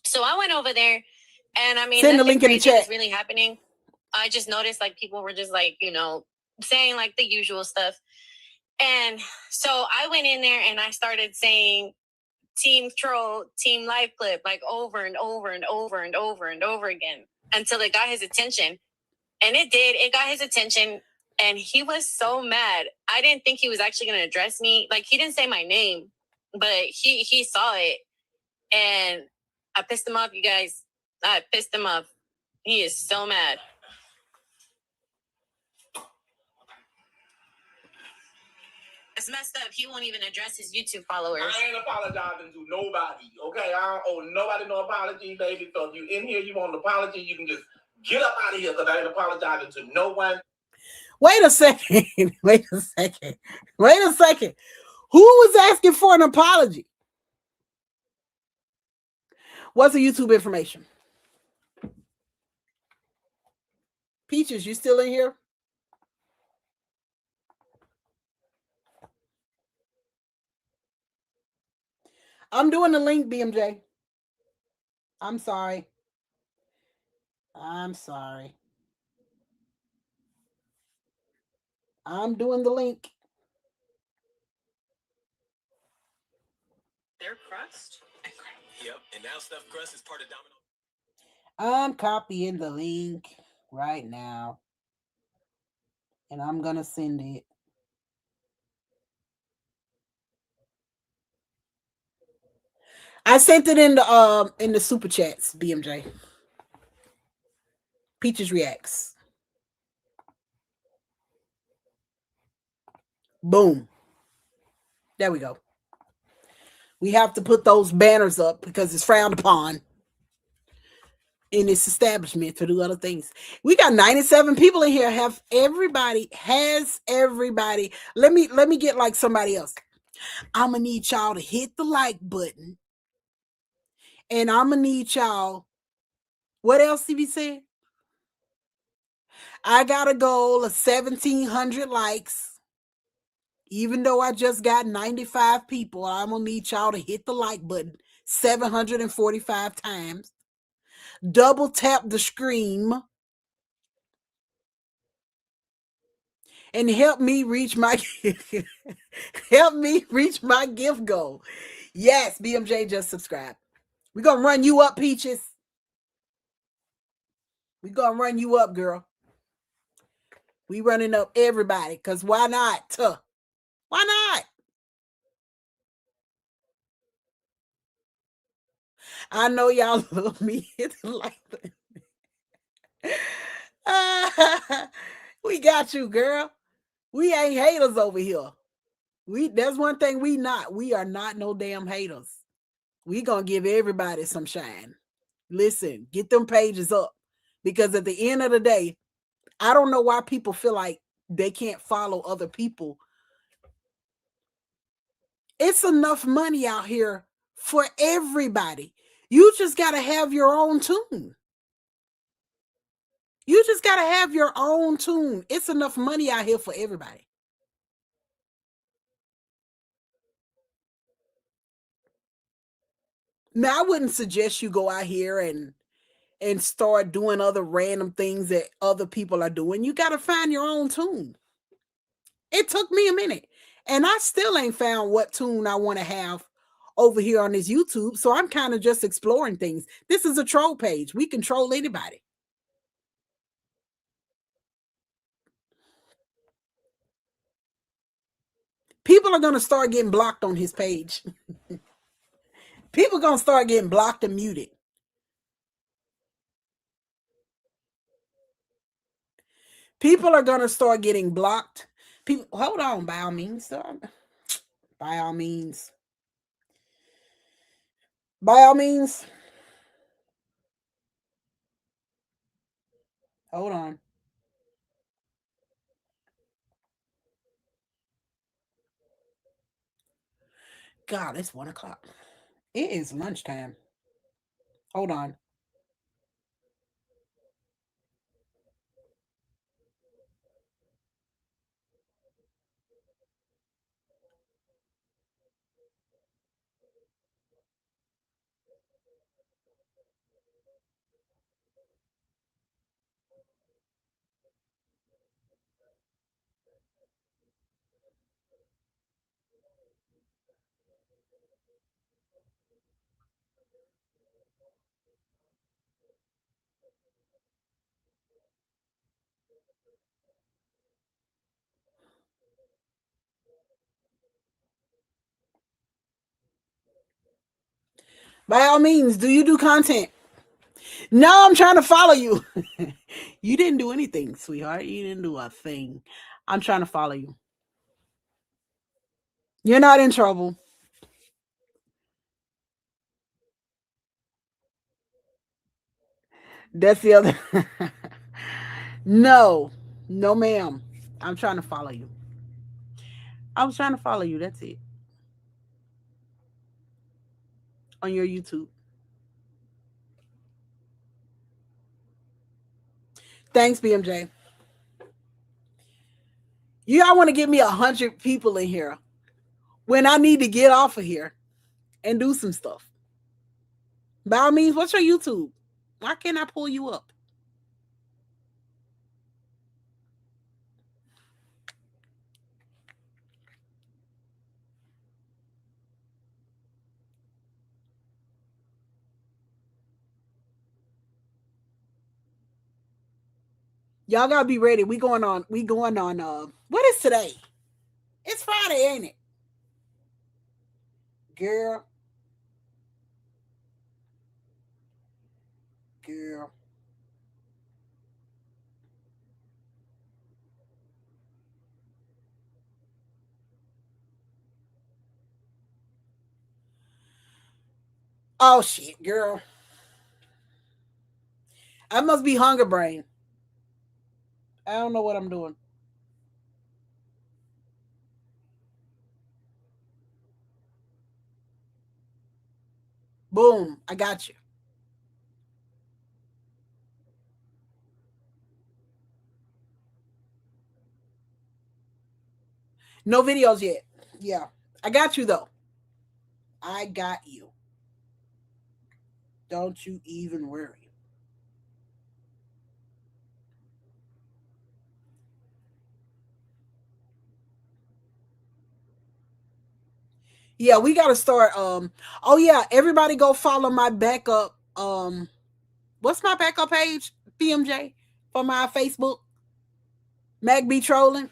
So I went over there, and I mean, send the link in the chat. Was really happening. I just noticed like people were just like, you know, saying like the usual stuff. And so I went in there and I started saying Team Troll, Team Live Clip, like over and over and over and over and over again until it got his attention. And it did. It got his attention. And he was so mad. I didn't think he was actually going to address me. Like, he didn't say my name, but he saw it. And I pissed him off, you guys. I pissed him off. He is so mad. It's messed up. He won't even address his YouTube followers. I ain't apologizing to nobody, okay? I don't owe nobody no apology, baby. So if you in here, you want an apology, you can just get up out of here because I ain't apologizing to no one. Wait a second. Wait a second. Wait a second. Who was asking for an apology? What's the YouTube information? Peaches, you still in here? I'm doing the link, BMJ. I'm sorry. I'm sorry. I'm doing the link. Their crust? Yep, and now stuffed crust is part of Domino. I'm copying the link right now. And I'm going to send it. I sent it in the super chats, BMJ. Peaches Reacts. Boom. There we go. We have to put those banners up because it's frowned upon in this establishment to do other things. We got 97 people in here. Has everybody? Let me get like somebody else. I'm gonna need y'all to hit the like button. And I'm gonna need y'all. What else did we say? I got a goal of 1,700 likes. Even though I just got 95 people, I'm going to need y'all to hit the like button 745 times. Double tap the screen. And help me reach my gift goal. Yes, BMJ just subscribe. We're going to run you up, Peaches. We're going to run you up, girl. We running up everybody because why not? Why not? I know y'all love me. Like we got you, girl. We ain't haters over here. That's one thing we not. We are not no damn haters. We gonna give everybody some shine. Listen, get them pages up. Because at the end of the day, I don't know why people feel like they can't follow other people. It's enough money out here for everybody. You just got to have your own tune. You just got to have your own tune. It's enough money out here for everybody. Now, I wouldn't suggest you go out here and and start doing other random things that other people are doing. You got to find your own tune. It took me a minute, and I still ain't found what tune I want to have over here on this YouTube. So I'm kind of just exploring things. This is a troll page. We can troll anybody. People are going to start getting blocked on his page. People are going to start getting blocked and muted. People are going to start getting blocked. People, hold on, by all means. By all means. By all means. Hold on. God, it's 1 o'clock. It is lunchtime. Hold on. By all means, do you do content? No, I'm trying to follow you. You didn't do anything, sweetheart. You didn't do a thing. I'm trying to follow you. You're not in trouble. That's the other. No, ma'am. I'm trying to follow you. I was trying to follow you. That's it. On your YouTube. Thanks, BMJ. Y'all want to give me 100 people in here when I need to get off of here and do some stuff. By all means, what's your YouTube? Why can't I pull you up? Y'all gotta be ready. We going on. What is today? It's Friday, ain't it? Girl. Oh shit, girl. I must be hunger brain. I don't know what I'm doing. Boom, I got you. No videos yet. Yeah, I got you though. I got you. Don't you even worry. Yeah, we gotta start. Oh yeah, everybody go follow my backup. What's my backup page? BMJ for my Facebook. Mag be trolling.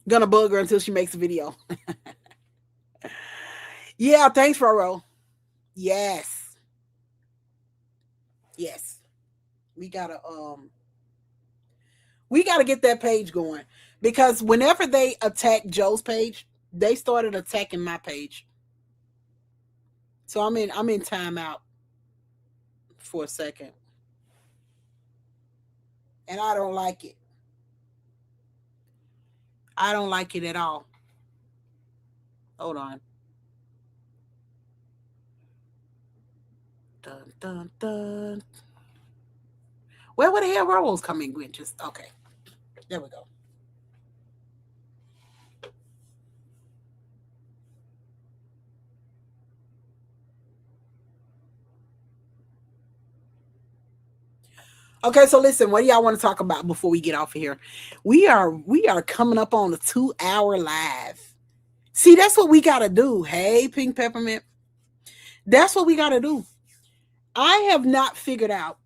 Gonna bug her until she makes a video. Yeah, thanks, Roro. Yes. We gotta get that page going, because whenever they attack Joe's page, they started attacking my page. So I'm in timeout for a second. And I don't like it. I don't like it at all. Hold on. Dun, dun, dun. Where would the hell Robo's coming with? Just okay. There we go. Okay, so listen, what do y'all want to talk about before we get off of here? We are coming up on a 2-hour live. See, that's what we gotta do. Hey, Pink Peppermint. That's what we gotta do. I have not figured out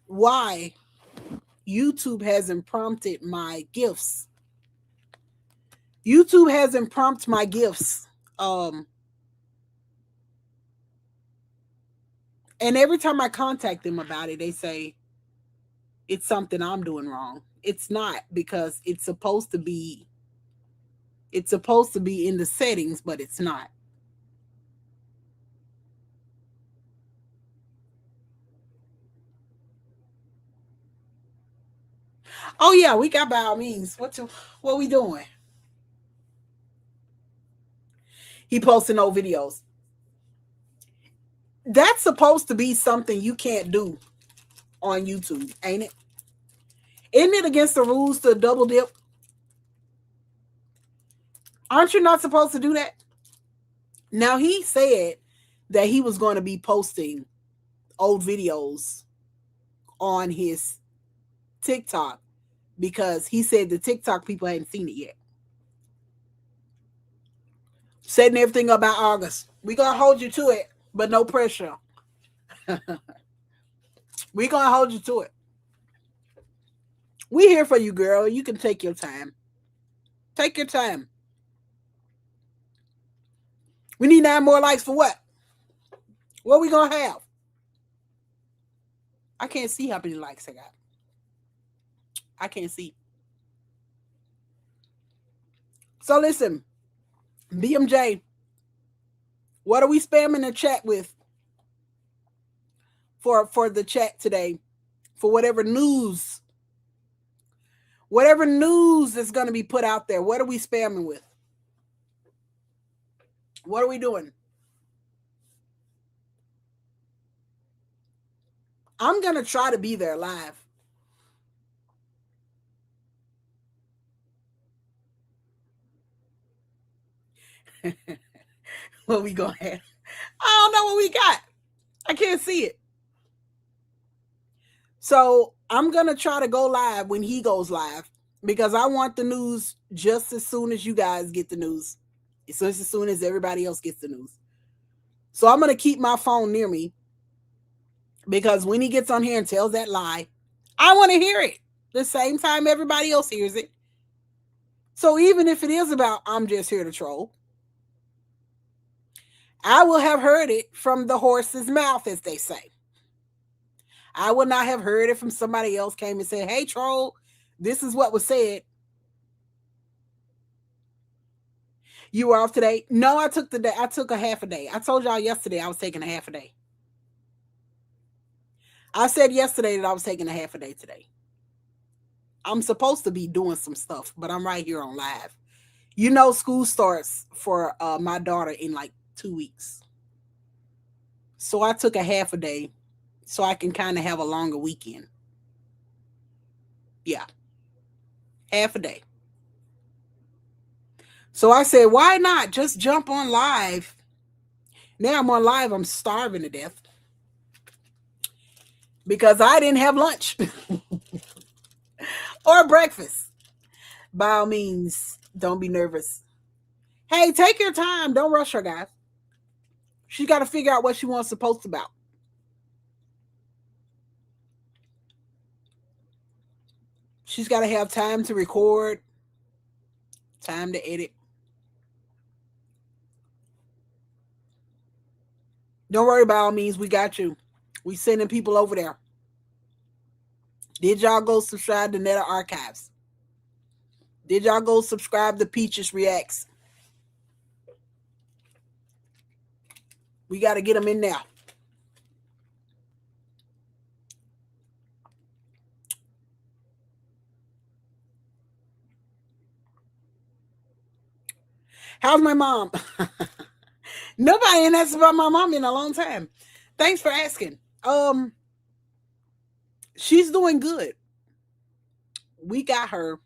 why YouTube hasn't prompted my gifts. YouTube hasn't prompted my gifts. And every time I contact them about it, they say it's something I'm doing wrong. It's not, because it's supposed to be in the settings, but it's not. Oh yeah, we got by all means. What we doing? He posting no videos. That's supposed to be something you can't do on YouTube, ain't it? Isn't it against the rules to double dip? Aren't you not supposed to do that? Now, he said that he was going to be posting old videos on his TikTok because he said the TikTok people hadn't seen it yet. Setting everything up by August. We're going to hold you to it, but no pressure. We're going to hold you to it. We're here for you, girl. You can take your time. Take your time. We need 9 more likes for what? What are we going to have? I can't see how many likes I got. I can't see. So listen, BMJ, what are we spamming the chat with for the chat today? For whatever news is going to be put out there, what are we spamming with? What are we doing? I'm going to try to be there live. What we going to have? I don't know what we got. I can't see it. So I'm going to try to go live when he goes live because I want the news just as soon as you guys get the news. As soon as everybody else gets the news. So I'm going to keep my phone near me because when he gets on here and tells that lie, I want to hear it the same time everybody else hears it. So even if it is about I'm just here to troll, I will have heard it from the horse's mouth, as they say. I would not have heard it from somebody else came and said, hey, troll, this is what was said. You were off today? No, I took the day. I took a half a day. I told y'all yesterday I was taking a half a day. I said yesterday that I was taking a half a day today. I'm supposed to be doing some stuff, but I'm right here on live. You know, school starts for my daughter in like 2 weeks. So I took a half a day so I can kind of have a longer weekend. Yeah. Half a day. So I said, why not just jump on live? Now I'm on live. I'm starving to death because I didn't have lunch or breakfast. By all means, don't be nervous. Hey, take your time. Don't rush her, guys. She's got to figure out what she wants to post about. She's got to have time to record, time to edit. Don't worry, by all means, we got you. We sending people over there. Did y'all go subscribe to Netta Archives? Did y'all go subscribe to Peaches Reacts? We got to get them in there. How's my mom? Nobody ain't asked about my mom in a long time. Thanks for asking. She's doing good. We got her.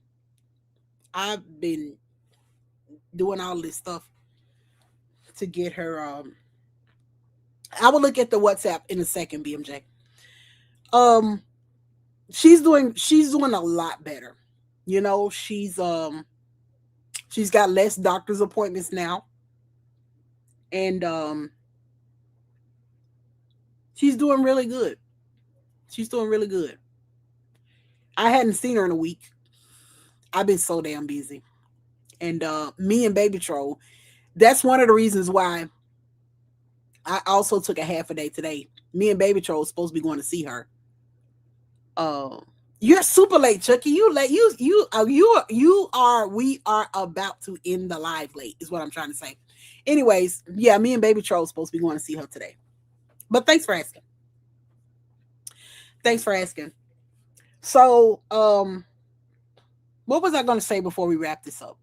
I've been doing all this stuff to get her. I will look at the WhatsApp in a second, BMJ. She's doing a lot better. You know, she's got less doctor's appointments now. And she's doing really good. She's doing really good. I hadn't seen her in a week. I've been so damn busy. And me and Baby Troll, that's one of the reasons why I also took a half a day today. Me and Baby Troll was supposed to be going to see her. You're super late, Chucky. You late. We are about to end the live late, is what I'm trying to say. Anyways, yeah, me and Baby Troll supposed to be going to see her today. But thanks for asking. Thanks for asking. So, what was I going to say before we wrap this up?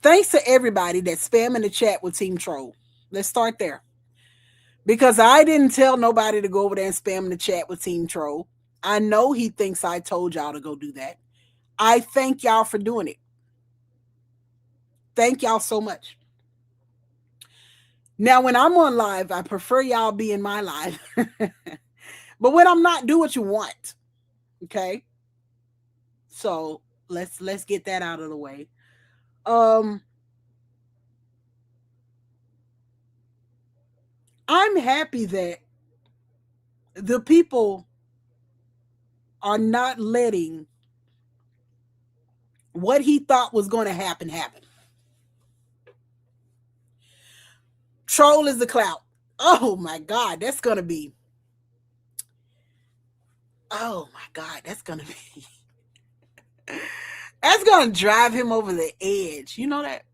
Thanks to everybody that's spamming the chat with Team Troll. Let's start there. Because I didn't tell nobody to go over there and spam the chat with Team Troll. I know he thinks I told y'all to go do that. I thank y'all for doing it. Thank y'all so much. Now, when I'm on live, I prefer y'all be in my live. But when I'm not, do what you want. Okay? So let's get that out of the way. I'm happy that the people are not letting what he thought was going to happen. Troll is the clout. Oh my God, that's going to be. Oh my God, that's going to be. That's going to drive him over the edge. You know that?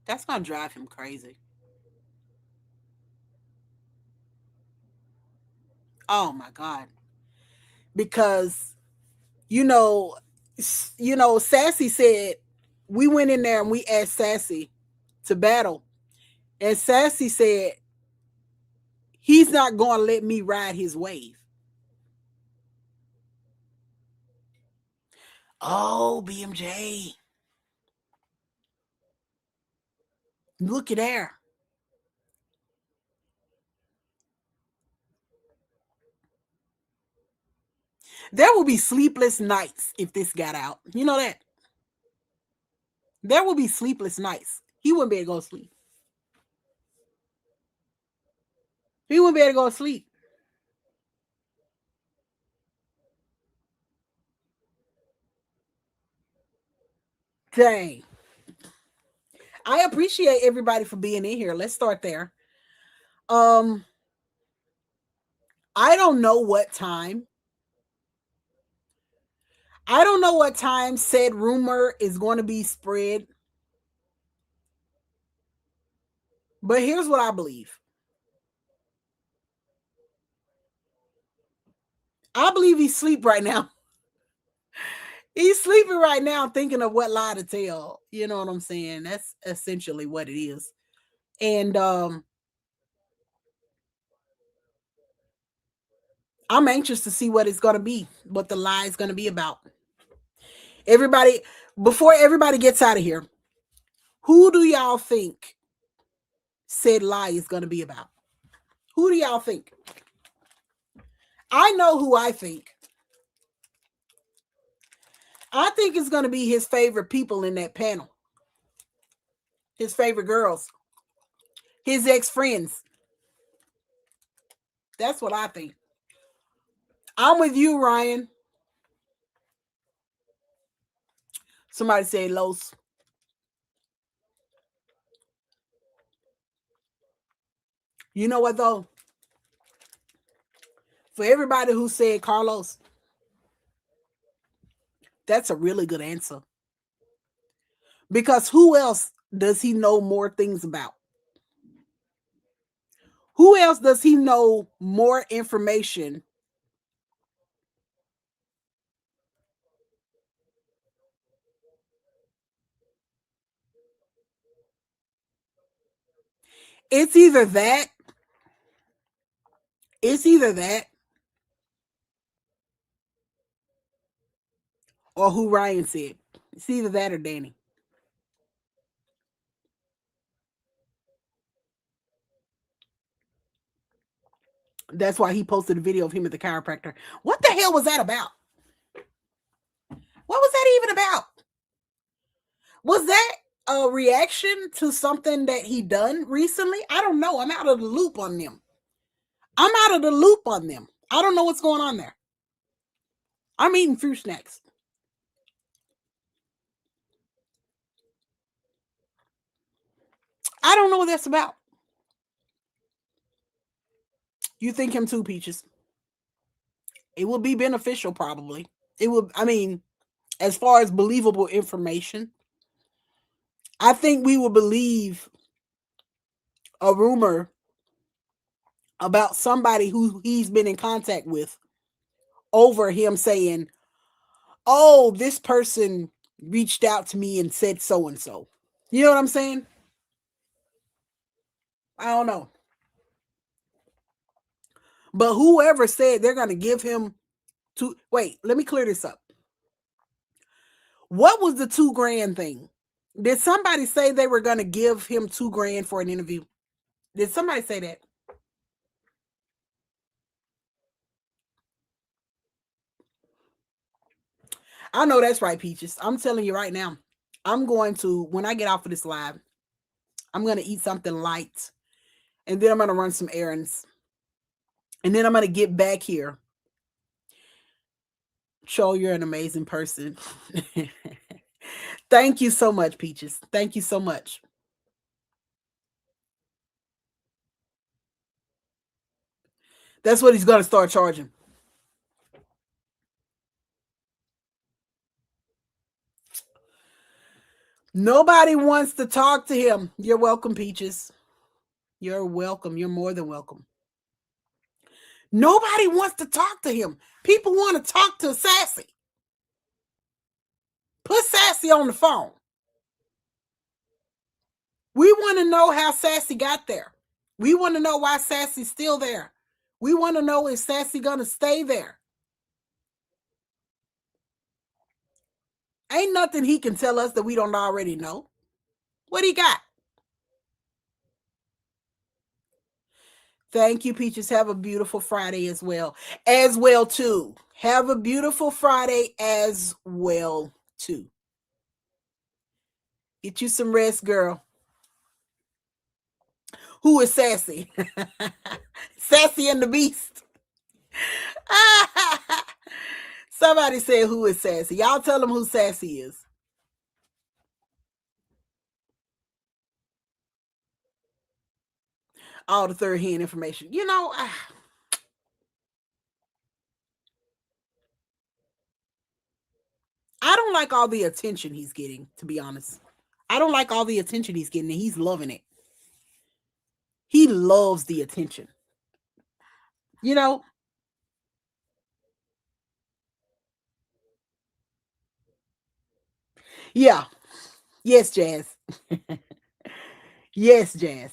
That's going to drive him crazy. Oh my God. Because, Sassy said, we went in there and we asked Sassy to battle. And Sassy said, he's not going to let me ride his wave. Oh, BMJ. Look at there. There will be sleepless nights if this got out. You know that? There will be sleepless nights. He wouldn't be able to go to sleep. He wouldn't be able to go to sleep. Dang. I appreciate everybody for being in here. Let's start there. I don't know what time. I don't know what time said rumor is going to be spread. But here's what I believe. I believe he's asleep right now. He's sleeping right now thinking of what lie to tell. You know what I'm saying? That's essentially what it is. And I'm anxious to see what it's going to be, what the lie is going to be about. Everybody, before everybody gets out of here, who do y'all think said lie is going to be about? Who do y'all think? I know who I think. I think it's going to be his favorite people in that panel. His favorite girls. His ex-friends. That's what I think. I'm with you, Ryan. Somebody said Los. You know what, though? For everybody who said Carlos, that's a really good answer. Because who else does he know more things about? Who else does he know more information? It's either that. It's either that or who Ryan said. It's either that or Danny. That's why he posted a video of him at the chiropractor. What the hell was that about? What was that even about? Was that a reaction to something that he done recently? I don't know. I'm out of the loop on them. I don't know what's going on there. I'm eating fruit snacks. I don't know what that's about. You think him too, Peaches? It will be beneficial, probably. It will, I mean, as far as believable information, I think we will believe a rumor about somebody who he's been in contact with over him saying, oh, this person reached out to me and said so-and-so. You know what I'm saying? I don't know. But whoever said they're going to give him wait, let me clear this up. What was the $2,000 thing? Did somebody say they were going to give him $2,000 for an interview? Did somebody say that? I know that's right, Peaches. I'm telling you right now, I'm going to, when I get off of this live, I'm going to eat something light. And then I'm going to run some errands. And then I'm going to get back here. Cho, you're an amazing person. Thank you so much, Peaches. Thank you so much. That's what he's going to start charging. Nobody wants to talk to him. You're welcome, Peaches. You're welcome. You're more than welcome. Nobody wants to talk to him. People want to talk to Sassy. Put Sassy on the phone. We want to know how Sassy got there. We want to know why Sassy's still there. We want to know if Sassy going to stay there. Ain't nothing he can tell us that we don't already know. What he got? Thank you, Peaches. Have a beautiful Friday as well. Too. Have a beautiful Friday as well, too. Get you some rest, girl. Who is Sassy? Sassy and the Beast. Somebody said, who is Sassy? Y'all tell them who Sassy is. All the third-hand information. You know, I don't like all the attention he's getting, to be honest. I don't like all the attention he's getting, and he's loving it. He loves the attention. You know? Yeah. Yes, Jazz. Yes, Jazz.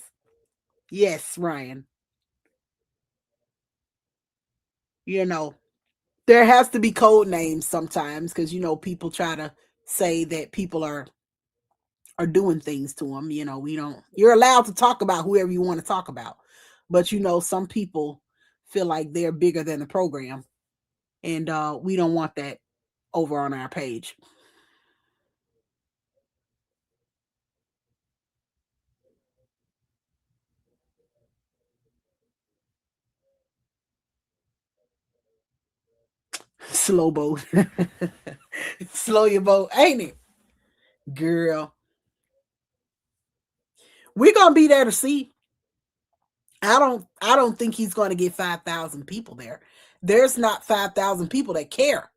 Yes, Ryan. You know, there has to be code names sometimes because, you know, people try to say that people are doing things to them. You know, you're allowed to talk about whoever you want to talk about. But, you know, some people feel like they're bigger than the program. And we don't want that over on our page. Slow boat. Slow your boat, ain't it? Girl. We're going to be there to see. I don't think he's going to get 5,000 people there. There's not 5,000 people that care.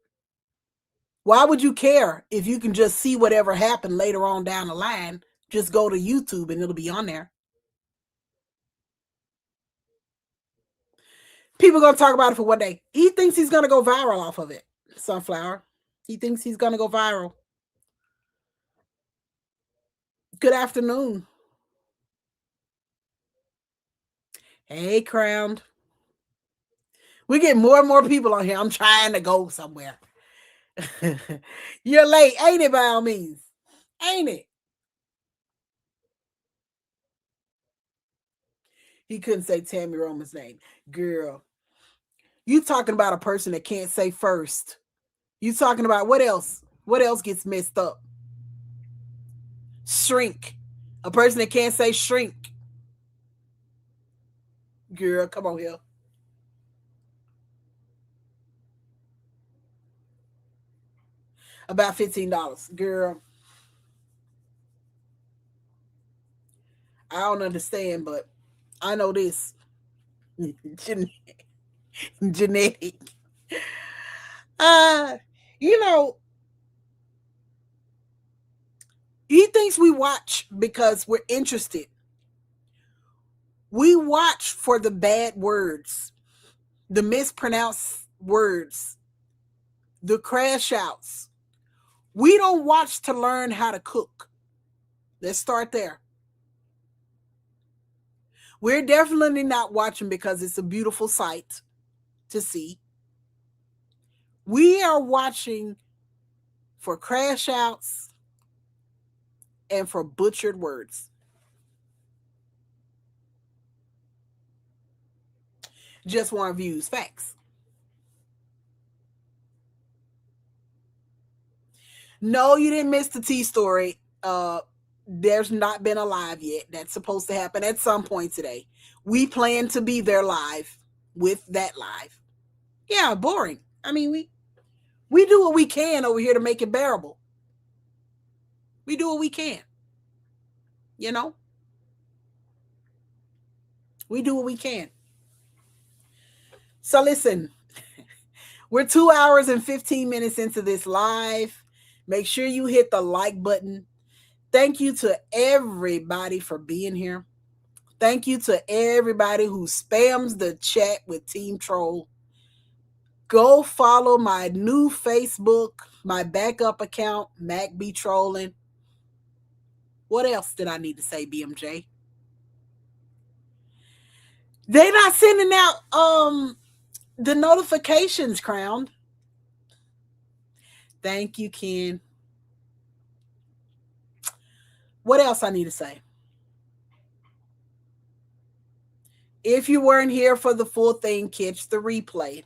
Why would you care if you can just see whatever happened later on down the line? Just go to YouTube and it'll be on there. People are going to talk about it for one day. He thinks he's going to go viral off of it. Sunflower. He thinks he's going to go viral. Good afternoon. Hey, Crowned. We get more and more people on here. I'm trying to go somewhere. You're late, ain't it, by all means? Ain't it? He couldn't say Tammy Roman's name. Girl, you talking about a person that can't say first. You talking about what else? What else gets messed up? Shrink. A person that can't say shrink. Girl, come on here. About $15. Girl. I don't understand, but I know this. Genetic. You know, he thinks we watch because we're interested. We watch for the bad words, the mispronounced words, the crash outs. We don't watch to learn how to cook. Let's start there. We're definitely not watching because it's a beautiful sight to see. We are watching for crash outs and for butchered words. Just want views, facts. No, you didn't miss the T story. There's not been a live yet. That's supposed to happen at some point today. We plan to be there live with that live. Yeah, boring. I mean, we do what we can over here to make it bearable. We do what we can. You know? We do what we can. So listen, we're 2 hours and 15 minutes into this live. Make sure you hit the like button. Thank you to everybody for being here. Thank you to everybody who spams the chat with Team Troll. Go follow my new Facebook, my backup account, Mac Be Trolling. What else did I need to say, BMJ? They're not sending out the notifications, Crowned. Thank you, Ken. What else I need to say? If you weren't here for the full thing, catch the replay.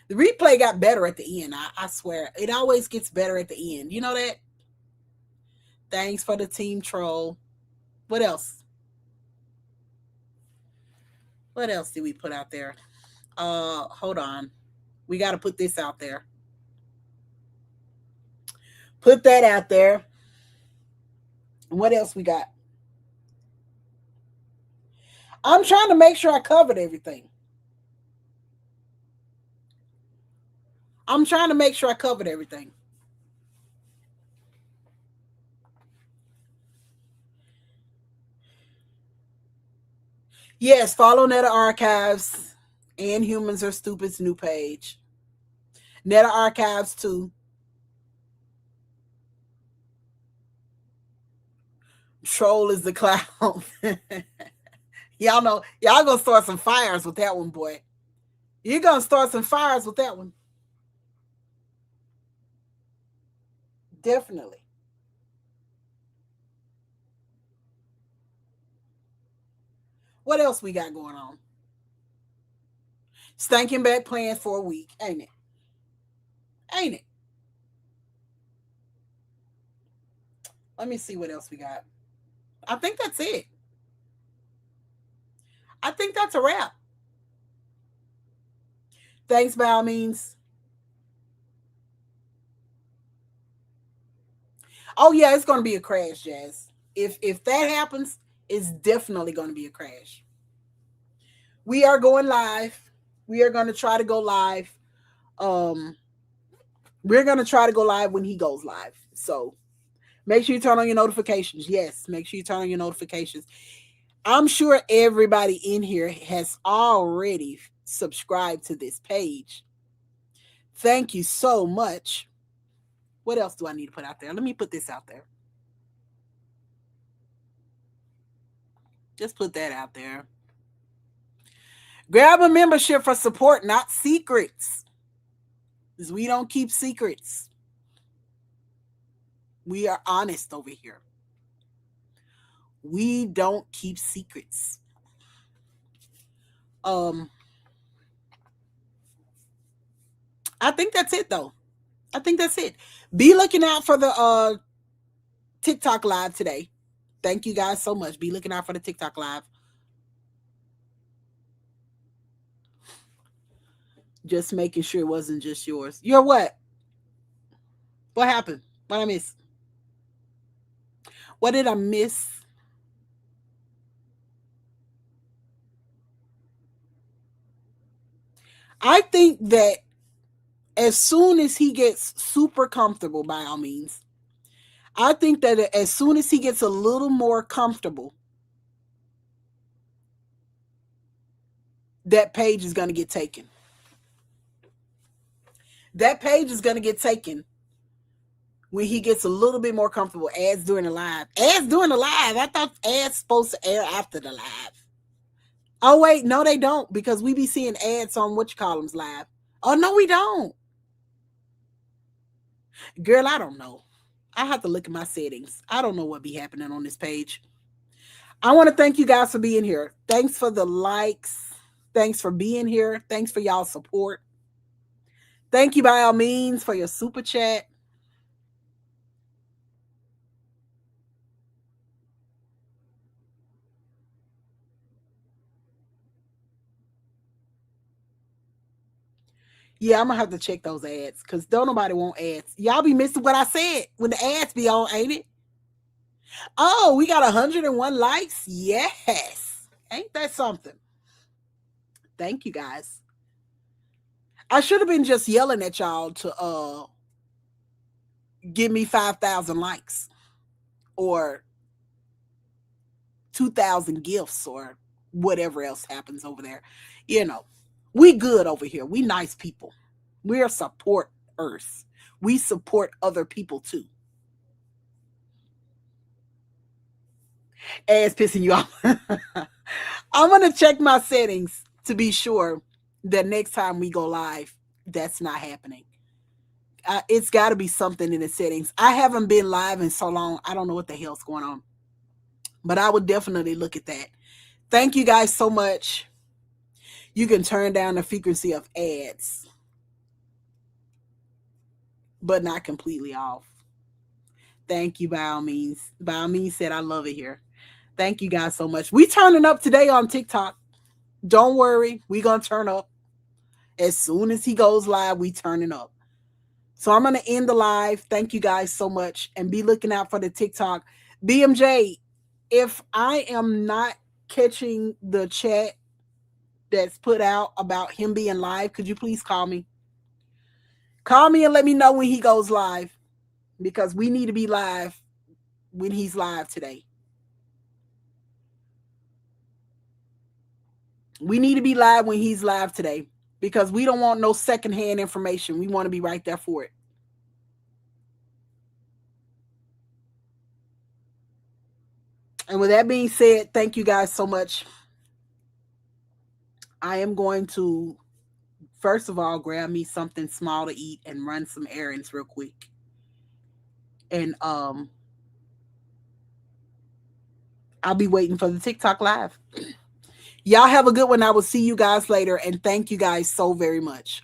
The replay got better at the end. I swear. It always gets better at the end. You know that? Thanks for the Team Troll. What else? What else did we put out there? Hold on. We got to put this out there. Put that out there. What else we got? I'm trying to make sure I covered everything. I'm trying to make sure I covered everything. Yes, follow Netta Archives and Humans Are Stupid's new page. Netta Archives too. Troll is the clown. Y'all know, y'all gonna start some fires with that one, boy. You're gonna start some fires with that one. Definitely. What else we got going on? Stanking back plans for a week, ain't it? Ain't it? Let me see what else we got. I think that's it. I think that's a wrap. Thanks by all means. Oh yeah, it's going to be a crash, Jazz. If that happens, it's definitely going to be a crash. We are going live. We are going to try to go live. We're going to try to go live when he goes live. So make sure you turn on your notifications. Yes, make sure you turn on your notifications. I'm sure everybody in here has already subscribed to this page. Thank you so much. What else do I need to put out there? Let me put this out there. Just put that out there. Grab a membership for support, not secrets. Because we don't keep secrets. We are honest over here. We don't keep secrets. I think that's it though. I think that's it. Be looking out for the TikTok live today. Thank you guys so much. Be looking out for the TikTok live. Just making sure it wasn't just yours. Your what? What happened? What I miss? What did I miss? I think that as soon as he gets super comfortable, by all means, I think that as soon as he gets a little more comfortable, that page is going to get taken. That page is going to get taken when he gets a little bit more comfortable. Ads during the live. Ads during the live. I thought ads supposed to air after the live. Oh, wait. No, they don't, because we be seeing ads on whatchamacallits live. Oh, no, we don't. Girl, I don't know. I have to look at my settings. I don't know what be happening on this page. I want to thank you guys for being here. Thanks for the likes. Thanks for being here. Thanks for y'all support. Thank you by all means for your super chat. Yeah, I'm going to have to check those ads because don't nobody want ads. Y'all be missing what I said when the ads be on, ain't it? Oh, we got 101 likes? Yes. Ain't that something? Thank you, guys. I should have been just yelling at y'all to give me 5,000 likes or 2,000 gifts or whatever else happens over there. You know, we good over here. We nice people. We're supporters. We support other people too. Ass pissing you off. I'm going to check my settings to be sure that next time we go live, that's not happening. It's got to be something in the settings. I haven't been live in so long. I don't know what the hell's going on. But I would definitely look at that. Thank you guys so much. You can turn down the frequency of ads, but not completely off. Thank you, by all means. By all means said, I love it here. Thank you guys so much. We turning up today on TikTok. Don't worry. We're going to turn up. As soon as he goes live, we turning up. So I'm going to end the live. Thank you guys so much. And be looking out for the TikTok. BMJ, if I am not catching the chat that's put out about him being live, could you please call me? Call me and let me know when he goes live, because we need to be live when he's live today. We need to be live when he's live today, because we don't want no secondhand information. We want to be right there for it. And with that being said, thank you guys so much. I am going to, first of all, grab me something small to eat and run some errands real quick. And I'll be waiting for the TikTok live. Y'all have a good one. I will see you guys later. And thank you guys so very much.